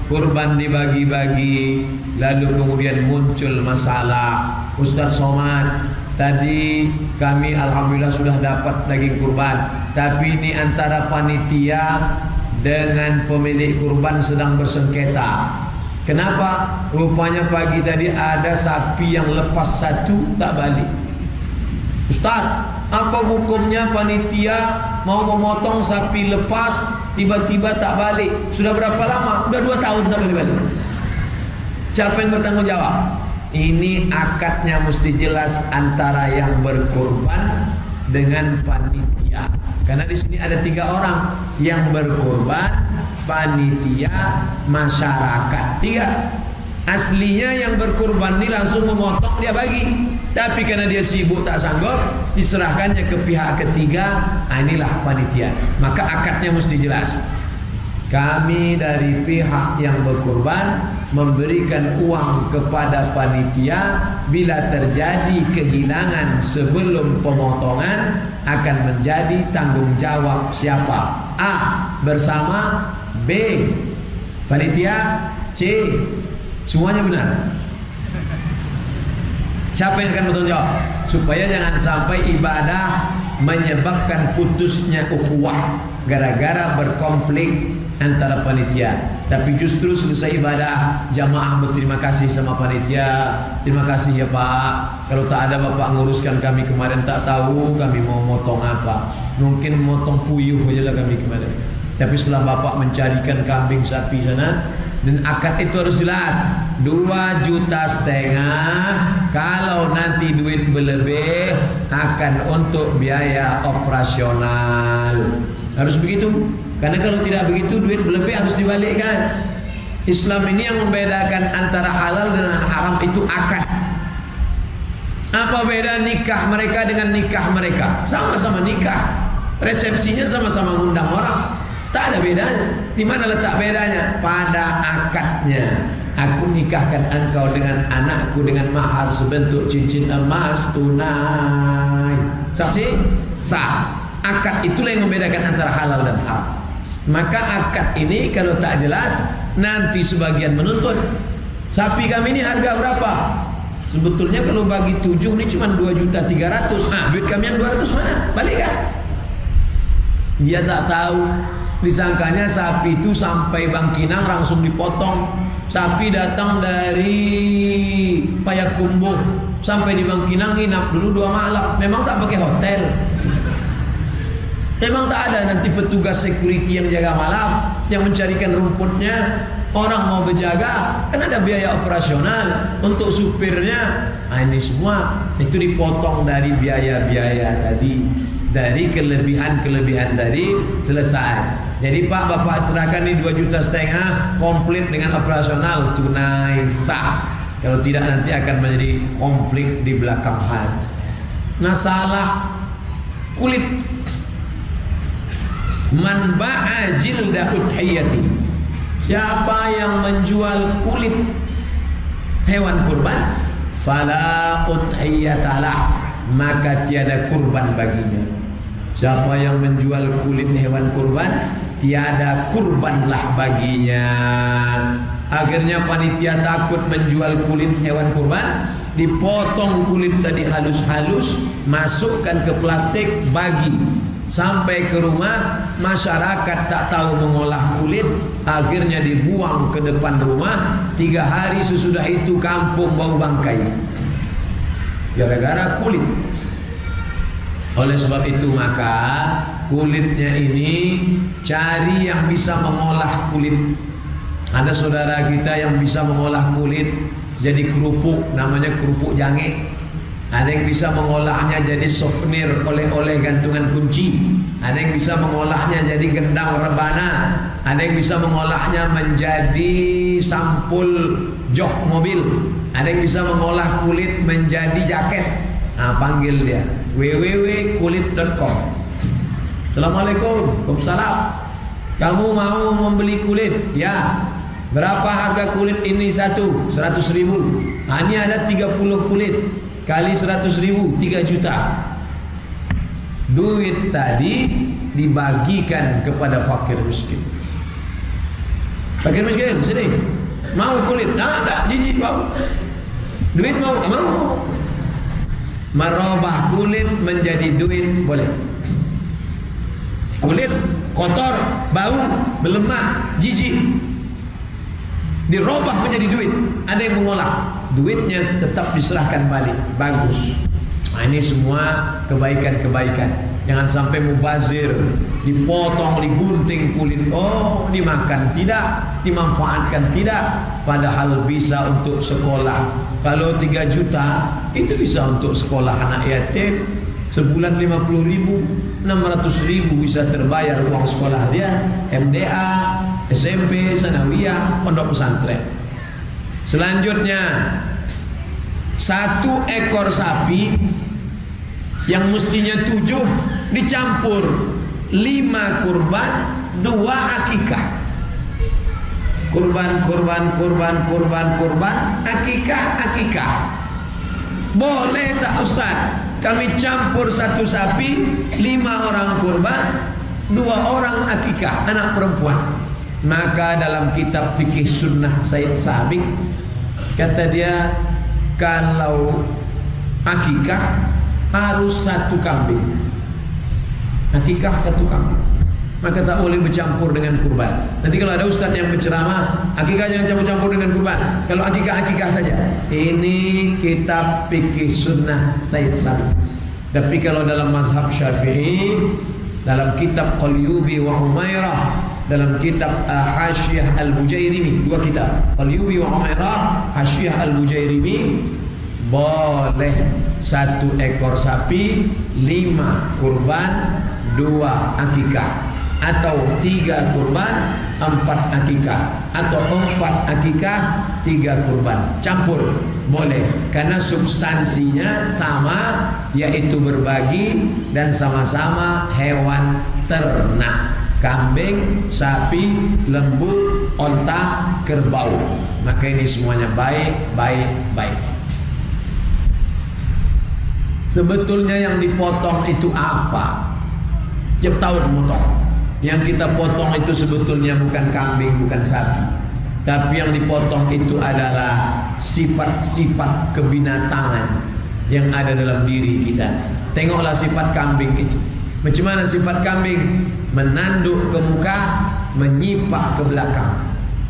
kurban dibagi-bagi, lalu kemudian muncul masalah. Ustaz Somad, tadi kami alhamdulillah sudah dapat daging kurban, tapi ini antara panitia dengan pemilik kurban sedang bersengketa. Kenapa? Rupanya pagi tadi ada sapi yang lepas satu tak balik. Ustaz, apa hukumnya panitia mau memotong sapi lepas tiba-tiba tak balik? Sudah berapa lama? Sudah 2 tahun tak balik-balik. Siapa yang bertanggung jawab? Ini akadnya mesti jelas antara yang berkorban dengan panitia. Karena di sini ada 3 orang yang berkorban, panitia, masyarakat. 3. Aslinya yang berkorban ini langsung memotong, dia bagi. Tapi karena dia sibuk tak sanggup, diserahkannya ke pihak ketiga. Inilah panitia. Maka akadnya mesti jelas. Kami dari pihak yang berkorban memberikan uang kepada panitia bila terjadi kehilangan sebelum pemotongan akan menjadi tanggung jawab siapa? A. Bersama, B. Panitia, C. Semuanya benar. Siapa yang akan bertanggung jawab? Supaya jangan sampai ibadah menyebabkan putusnya ukhuwah gara-gara berkonflik antara panitia. Tapi justru selesai ibadah, jamaah berterima kasih sama panitia. Terima kasih ya Pak. Kalau tak ada Bapak nguruskan kami kemarin, tak tahu kami mau motong apa. Mungkin motong puyuh aja lah kami kemarin. Tapi setelah Bapak mencarikan kambing sapi sana, dan akad itu harus jelas 2,5 juta. Kalau nanti duit berlebih akan untuk biaya operasional. Harus begitu. Karena kalau tidak begitu duit berlebih harus dibalikkan. Islam ini yang membedakan antara halal dengan haram itu akad. Apa beda nikah mereka dengan nikah mereka? Sama-sama nikah. Resepsinya sama-sama ngundang orang. Tak ada bedanya. Di mana letak bedanya? Pada akadnya. Aku nikahkan engkau dengan anakku dengan mahar sebentuk cincin emas tunai. Saksi? Sah. Akad itulah yang membedakan antara halal dan haram. Maka akad ini kalau tak jelas, nanti sebagian menuntut, sapi kami ini harga berapa? Sebetulnya kalau bagi 7 ini cuma 2,3 juta. Duit kami yang 200 mana? Balik kan? Dia tak tahu. Disangkanya sapi itu sampai Bangkinang langsung dipotong. Sapi datang dari Payakumbuh sampai di Bangkinang nginap dulu 2 malam. Memang tak pakai hotel. Memang tak ada nanti petugas security yang jaga malam, yang mencarikan rumputnya. Orang mau berjaga, kan ada biaya operasional untuk supirnya. Nah, ini semua itu dipotong dari biaya-biaya tadi, dari kelebihan-kelebihan tadi selesai. Jadi Pak, Bapak serahkan ini 2,5 juta komplit dengan operasional tunai sah. Kalau tidak nanti akan menjadi konflik di belakang hari. Masalah kulit. Man ba'a jilda udhiyati. Siapa yang menjual kulit hewan kurban, fala udhiyatalah, maka tiada kurban baginya. Siapa yang menjual kulit hewan kurban, tiada kurbanlah baginya. Akhirnya panitia takut menjual kulit hewan kurban, dipotong kulit tadi halus-halus, masukkan ke plastik, bagi. Sampai ke rumah, masyarakat tak tahu mengolah kulit, akhirnya dibuang ke depan rumah. 3 hari sesudah itu kampung bau bangkai, gara-gara kulit. Oleh sebab itu maka kulitnya ini cari yang bisa mengolah kulit. Ada saudara kita yang bisa mengolah kulit jadi kerupuk, namanya kerupuk jange. Ada yang bisa mengolahnya jadi souvenir, oleh-oleh gantungan kunci. Ada yang bisa mengolahnya jadi gendang rebana. Ada yang bisa mengolahnya menjadi sampul jok mobil. Ada yang bisa mengolah kulit menjadi jaket. Nah, panggil dia www.kulit.com. Assalamualaikum. Waalaikumsalam. Kamu mau membeli kulit? Ya. Berapa harga kulit ini satu? 100.000. Nah, ini ada 30 kulit. Kali 100.000, 3 juta. Duit tadi dibagikan kepada fakir miskin. Fakir miskin, sini. Mau kulit? Nah, tak, jijik mau. Duit mau? Mau. Merubah kulit menjadi duit boleh. Kulit kotor, bau, berlemak, jijik, dirubah menjadi duit. Ada yang mengolah, duitnya tetap diserahkan balik. Bagus. Nah, ini semua kebaikan-kebaikan. Jangan sampai mubazir, dipotong, digunting kulit, oh dimakan tidak, dimanfaatkan tidak, padahal bisa untuk sekolah. Kalau 3 juta itu bisa untuk sekolah anak yatim, sebulan 50.000, 600.000 bisa terbayar uang sekolah dia, MDA, SMP, sanawiyah, pondok pesantren. Selanjutnya, 1 ekor sapi yang mestinya 7 dicampur 5 kurban, 2 akikah. kurban, akikah. Boleh tak Ustaz? Kami campur satu sapi, 5 orang kurban, 2 orang akikah, anak perempuan. Maka dalam kitab fikih sunnah Said Sabiq, kata dia, kalau akikah harus 1 kambing. Akikah 1 kambing, maka tak boleh bercampur dengan kurban. Nanti kalau ada ustaz yang berceramah, akikah jangan campur-campur dengan kurban, kalau akikah saja. Ini kitab fikih sunnah Said Sabiq. Tapi kalau dalam mazhab Syafi'i, dalam kitab Qalyubi wa Umairah, dalam kitab Hasyiah Al-Bujairimi, 2 kitab, Qalyubi wa Umairah, Hasyiah Al-Bujairimi, boleh 1 ekor sapi, 5 kurban, 2 akikah, atau 3 kurban, 4 akikah, atau 4 akikah, 3 kurban. Campur boleh, karena substansinya sama, yaitu berbagi dan sama-sama hewan ternak. Kambing, sapi, lembu, onta, kerbau. Maka ini semuanya baik. Sebetulnya yang dipotong itu apa? Tiap tahun memotong. Yang kita potong itu sebetulnya bukan kambing, bukan sapi, tapi yang dipotong itu adalah sifat-sifat kebinatangan yang ada dalam diri kita. Tengoklah sifat kambing itu. Macam mana sifat kambing? Menanduk ke muka, menyipak ke belakang.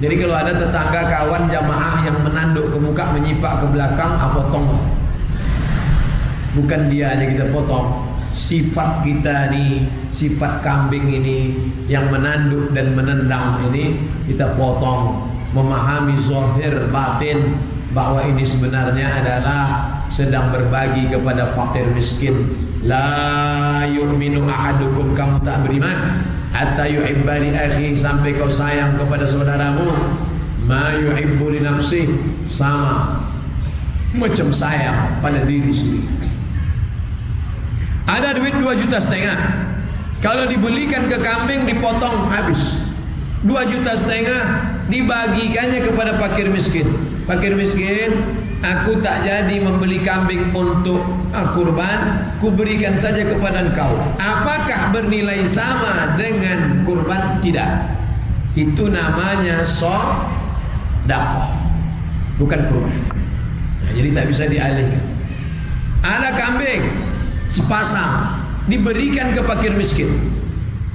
Jadi kalau ada tetangga, kawan, jamaah yang menanduk ke muka, menyipak ke belakang, potong. Bukan dia aja kita potong, sifat kita nih, sifat kambing ini yang menanduk dan menendang ini kita potong. Memahami zahir batin bahwa ini sebenarnya adalah sedang berbagi kepada fakir miskin. La yu'minu ahadukum, kamu tak beriman hatta yuhibba li akhi, sampai kau sayang kepada saudaramu ma yuhibbu li nafsi, sama macam sayang pada diri sendiri. Ada duit 2,5 juta, kalau dibelikan ke kambing dipotong habis. 2,5 juta dibagikannya kepada fakir miskin. Fakir miskin, aku tak jadi membeli kambing untuk kurban, ku berikan saja kepada engkau. Apakah bernilai sama dengan kurban? Tidak. Itu namanya sedekah, bukan kurban. Nah, jadi tak bisa dialihkan. Ada kambing sepasang diberikan ke fakir miskin.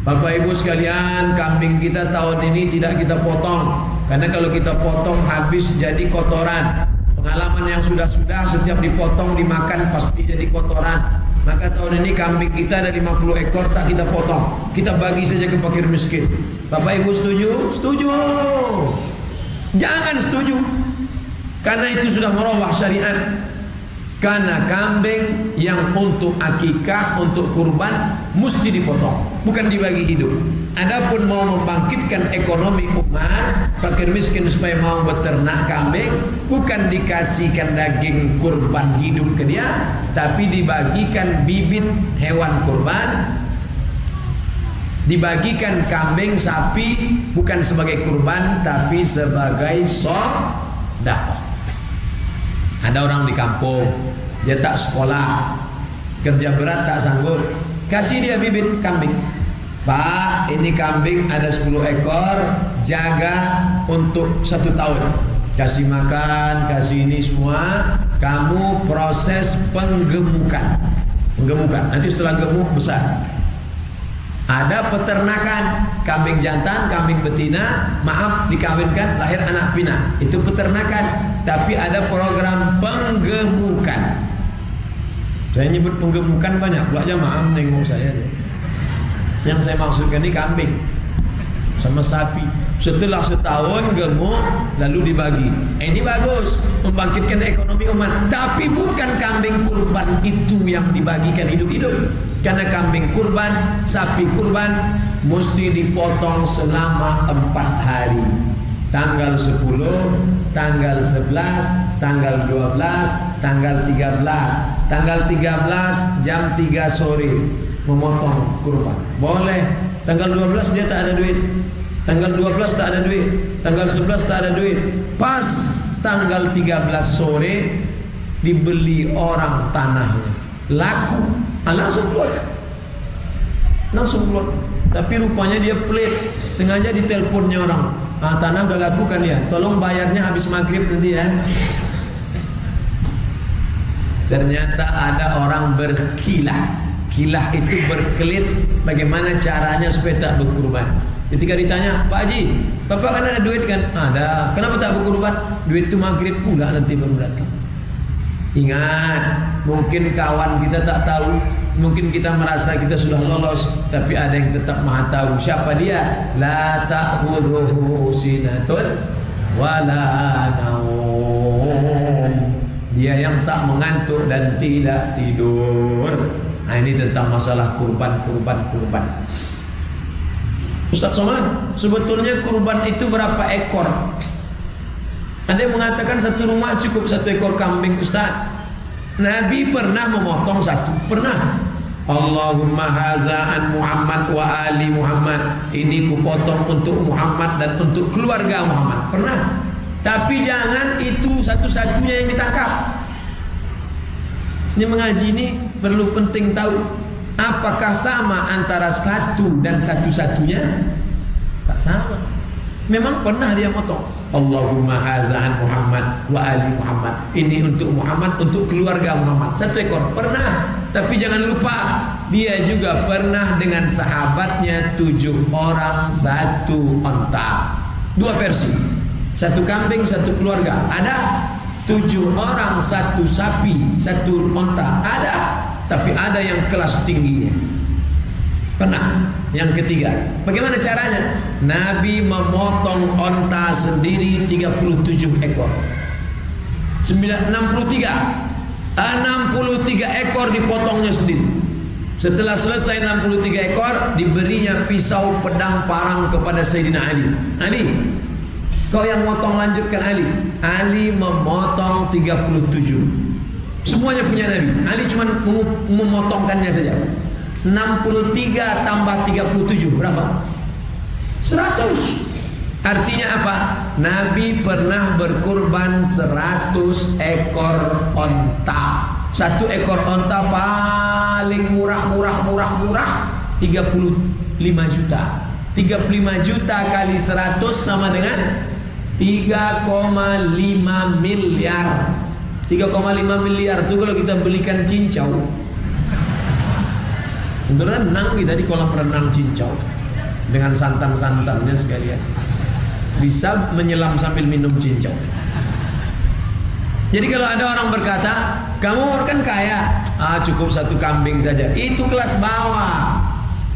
Bapak Ibu sekalian, kambing kita tahun ini tidak kita potong, karena kalau kita potong habis jadi kotoran. Pengalaman yang sudah-sudah, setiap dipotong dimakan pasti jadi kotoran. Maka tahun ini kambing kita ada 50 ekor, tak kita potong, kita bagi saja ke fakir miskin. Bapak Ibu setuju? Setuju. Jangan setuju, karena itu sudah merubah syariat. Karena kambing yang untuk akikah, untuk kurban, mesti dipotong, bukan dibagi hidup. Adapun mau membangkitkan ekonomi umat, fakir miskin supaya mau beternak kambing, bukan dikasihkan daging kurban hidup ke dia, tapi dibagikan bibit hewan kurban, dibagikan kambing, sapi, bukan sebagai kurban, tapi sebagai sedekah. Ada orang di kampung, dia tak sekolah, kerja berat tak sanggup, kasih dia bibit kambing. Pak, ini kambing ada 10 ekor, jaga untuk 1 tahun, kasih makan, kasih ini semua. Kamu proses penggemukan, nanti setelah gemuk besar. Ada peternakan kambing jantan, kambing betina, maaf dikawinkan, lahir anak pinak, itu peternakan. Tapi ada program penggemukan. Saya nyebut penggemukan banyak pula jamaah nengok saya. Yang saya maksudkan ini kambing sama sapi. Setelah setahun gemuk lalu dibagi. Ini bagus, membangkitkan ekonomi umat. Tapi bukan kambing kurban itu yang dibagikan hidup-hidup. Karena kambing kurban, sapi kurban mesti dipotong selama 4 hari. Tanggal 10, tanggal 11, tanggal 12, tanggal 13. Tanggal 13 jam 3 sore memotong kurban. Boleh. Tanggal 12 dia tak ada duit. Tanggal 12 tak ada duit, tanggal 11 tak ada duit. Pas tanggal 13 sore dibeli orang tanahnya, laku, langsung keluar. Langsung keluar. Tapi rupanya dia pelit, sengaja diteleponnya orang. Tanah udah laku kan ya, tolong bayarnya habis maghrib nanti ya. Ternyata ada orang berkilah. Kilah itu berkelit, bagaimana caranya supaya tak berkurban. Ketika ditanya, Pak Haji, Bapak kan ada duit kan? Ada. Kenapa tak berkurban? Duit itu maghrib pula nanti baru datang. Ingat, mungkin kawan kita tak tahu, mungkin kita merasa kita sudah lolos, tapi ada yang tetap maha tahu. Siapa dia? La ta'khudhuhu sinatun wala naum. Dia yang tak mengantuk dan tidak tidur. Nah, ini tentang masalah kurban. Ustaz Somad, sebetulnya kurban itu berapa ekor? Ada yang mengatakan satu rumah cukup 1 ekor kambing, Ustaz. Nabi pernah memotong 1, pernah. Allahumma haza'an Muhammad wa ali Muhammad. Ini kupotong untuk Muhammad dan untuk keluarga Muhammad. Pernah. Tapi jangan itu satu-satunya yang ditangkap. Ini mengaji ini perlu penting tahu, apakah sama antara satu dan satu-satunya? Tak sama. Memang pernah dia potong. Allahumma haza'an Muhammad wa ali Muhammad. Ini untuk Muhammad, untuk keluarga Muhammad. 1 ekor. Pernah. Tapi jangan lupa, dia juga pernah dengan sahabatnya 7 orang 1 onta. 2 versi. 1 kambing, 1 keluarga. Ada 7 orang 1 sapi, 1 onta. Ada. Tapi ada yang kelas tingginya. Pernah. Yang ketiga, bagaimana caranya? Nabi memotong onta sendiri 37 ekor. 63 ekor dipotongnya sendiri. Setelah selesai 63 ekor, diberinya pisau pedang parang kepada Sayyidina Ali. Ali, kau yang motong, lanjutkan Ali. Ali memotong 37. Semuanya punya Nabi. Ali cuma memotongkannya saja. 63 tambah 37 berapa? 100. Artinya apa? Nabi pernah berkurban 100 ekor onta. 1 ekor onta paling murah 35 juta. 35 juta kali 100 sama dengan 3,5 miliar. 3,5 miliar itu kalau kita belikan cincau, berenang kita di kolam renang cincau dengan santan-santannya sekalian, bisa menyelam sambil minum cincau. Jadi kalau ada orang berkata, kamu kan kaya, cukup 1 kambing saja, itu kelas bawah.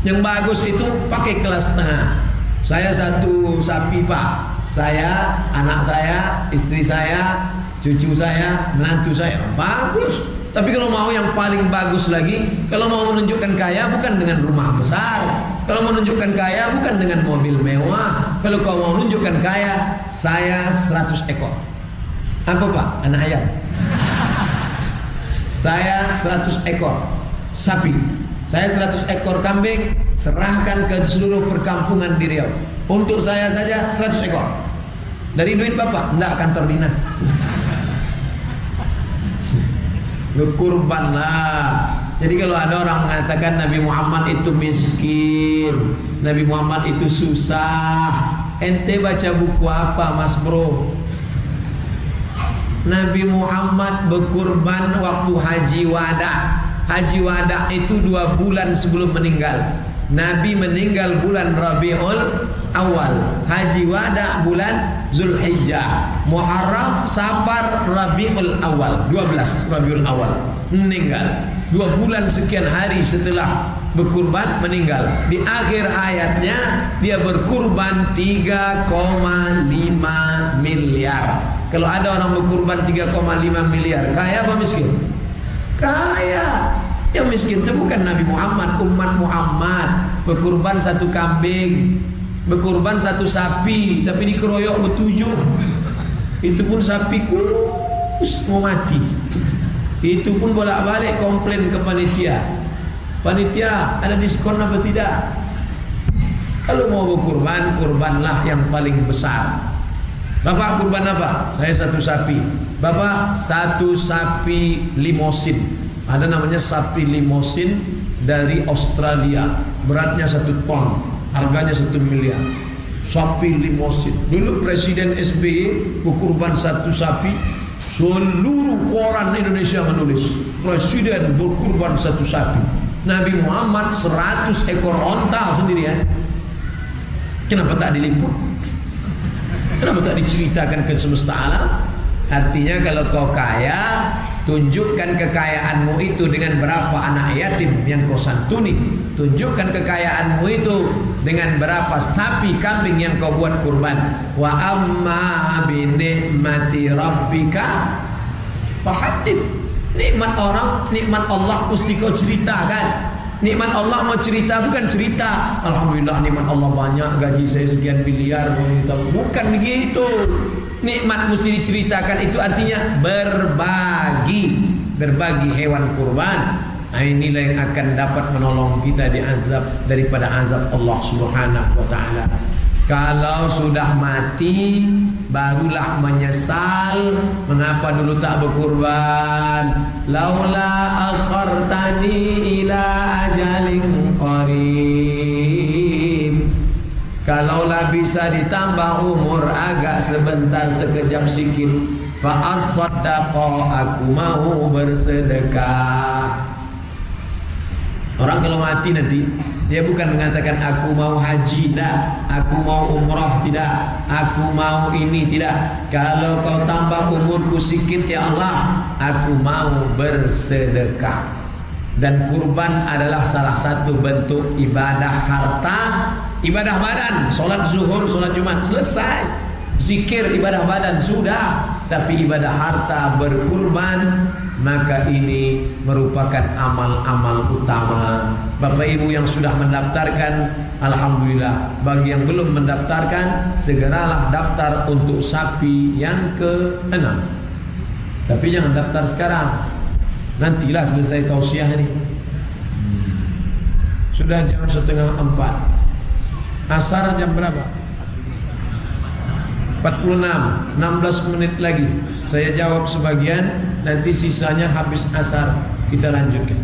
Yang bagus itu pakai kelas tengah. Saya 1 sapi Pak, saya, anak saya, istri saya, cucu saya, menantu saya, bagus. Tapi kalau mau yang paling bagus lagi, kalau mau menunjukkan kaya bukan dengan rumah besar, kalau menunjukkan kaya bukan dengan mobil mewah, kalau kau mau menunjukkan kaya, saya 100 ekor. Apa Pak? Anak ayam. Saya 100 ekor sapi, saya 100 ekor kambing, serahkan ke seluruh perkampungan di Riau. Untuk saya saja 100 ekor. Dari duit Bapak? Enggak, kantor dinas. Berkurbanlah. Jadi kalau ada orang mengatakan Nabi Muhammad itu miskin, Nabi Muhammad itu susah, ente baca buku apa Mas Bro? Nabi Muhammad berkurban waktu Haji Wada. Haji Wada itu 2 bulan sebelum meninggal. Nabi meninggal bulan Rabiul Awal, Haji Wada bulan Zulhijjah, Muharram, Safar, Rabiul Awal, 12 Rabiul Awal meninggal. 2 bulan sekian hari setelah berkurban meninggal. Di akhir ayatnya dia berkurban 3,5 miliar. Kalau ada orang berkurban 3,5 miliar, kaya apa miskin? Kaya. Yang miskin itu bukan Nabi Muhammad, umat Muhammad. Berkurban 1 kambing, berkurban 1 sapi, tapi dikeroyok ber7. Itu pun sapi kurus mau mati. Itu pun bolak-balik komplain ke panitia. Panitia, ada diskon apa tidak? Kalau mau berkurban, kurbanlah yang paling besar. Bapak kurban apa? Saya 1 sapi. Bapak 1 sapi limosin. Ada namanya sapi limosin dari Australia. Beratnya 1 ton. Harganya 1 miliar. Sapi limosin. Dulu Presiden SBY berkurban 1 sapi. Seluruh koran Indonesia menulis Presiden berkurban 1 sapi. Nabi Muhammad 100 ekor onta sendirian. Kenapa tak diliput? Kenapa tak diceritakan ke semesta alam? Artinya kalau kau kaya, tunjukkan kekayaanmu itu dengan berapa anak yatim yang kau santuni. Tunjukkan kekayaanmu itu dengan berapa sapi kambing yang kau buat kurban. Wa amma bi ni'mati rabbika fahadits. Nikmat orang, nikmat Allah mesti kau ceritakan. Nikmat Allah mau cerita, bukan cerita alhamdulillah nikmat Allah banyak, gaji saya sekian miliar, bukan begitu. Nikmat mesti diceritakan, itu artinya berbagi. Berbagi hewan kurban. Nah, inilah yang akan dapat menolong kita di azab daripada azab Allah Subhanahu wa taala. Kalau sudah mati barulah menyesal mengapa dulu tak berkurban. Laula akhartani ila ajalin qarib. Kalaulah bisa ditambah umur agak sebentar, sekejap sikit, fa as-saddaqa, aku mau bersedekah. Orang kalau mati nanti dia bukan mengatakan aku mau haji, tidak, aku mau umrah, tidak, aku mau ini, tidak. Kalau kau tambah umurku sikit ya Allah, aku mau bersedekah. Dan kurban adalah salah satu bentuk ibadah harta, ibadah badan. Solat zuhur, solat Jumat selesai. Zikir ibadah badan sudah, tapi ibadah harta berkurban, maka ini merupakan amal-amal utama. Bapak Ibu yang sudah mendaftarkan, alhamdulillah. Bagi yang belum mendaftarkan, segeralah daftar untuk sapi yang ke-6. Tapi jangan daftar sekarang, nantilah selesai tausiah ini. Sudah jam 3:30. Asar jam berapa? 46, 16 menit lagi. Saya jawab sebagian, nanti sisanya habis asar kita lanjutkan.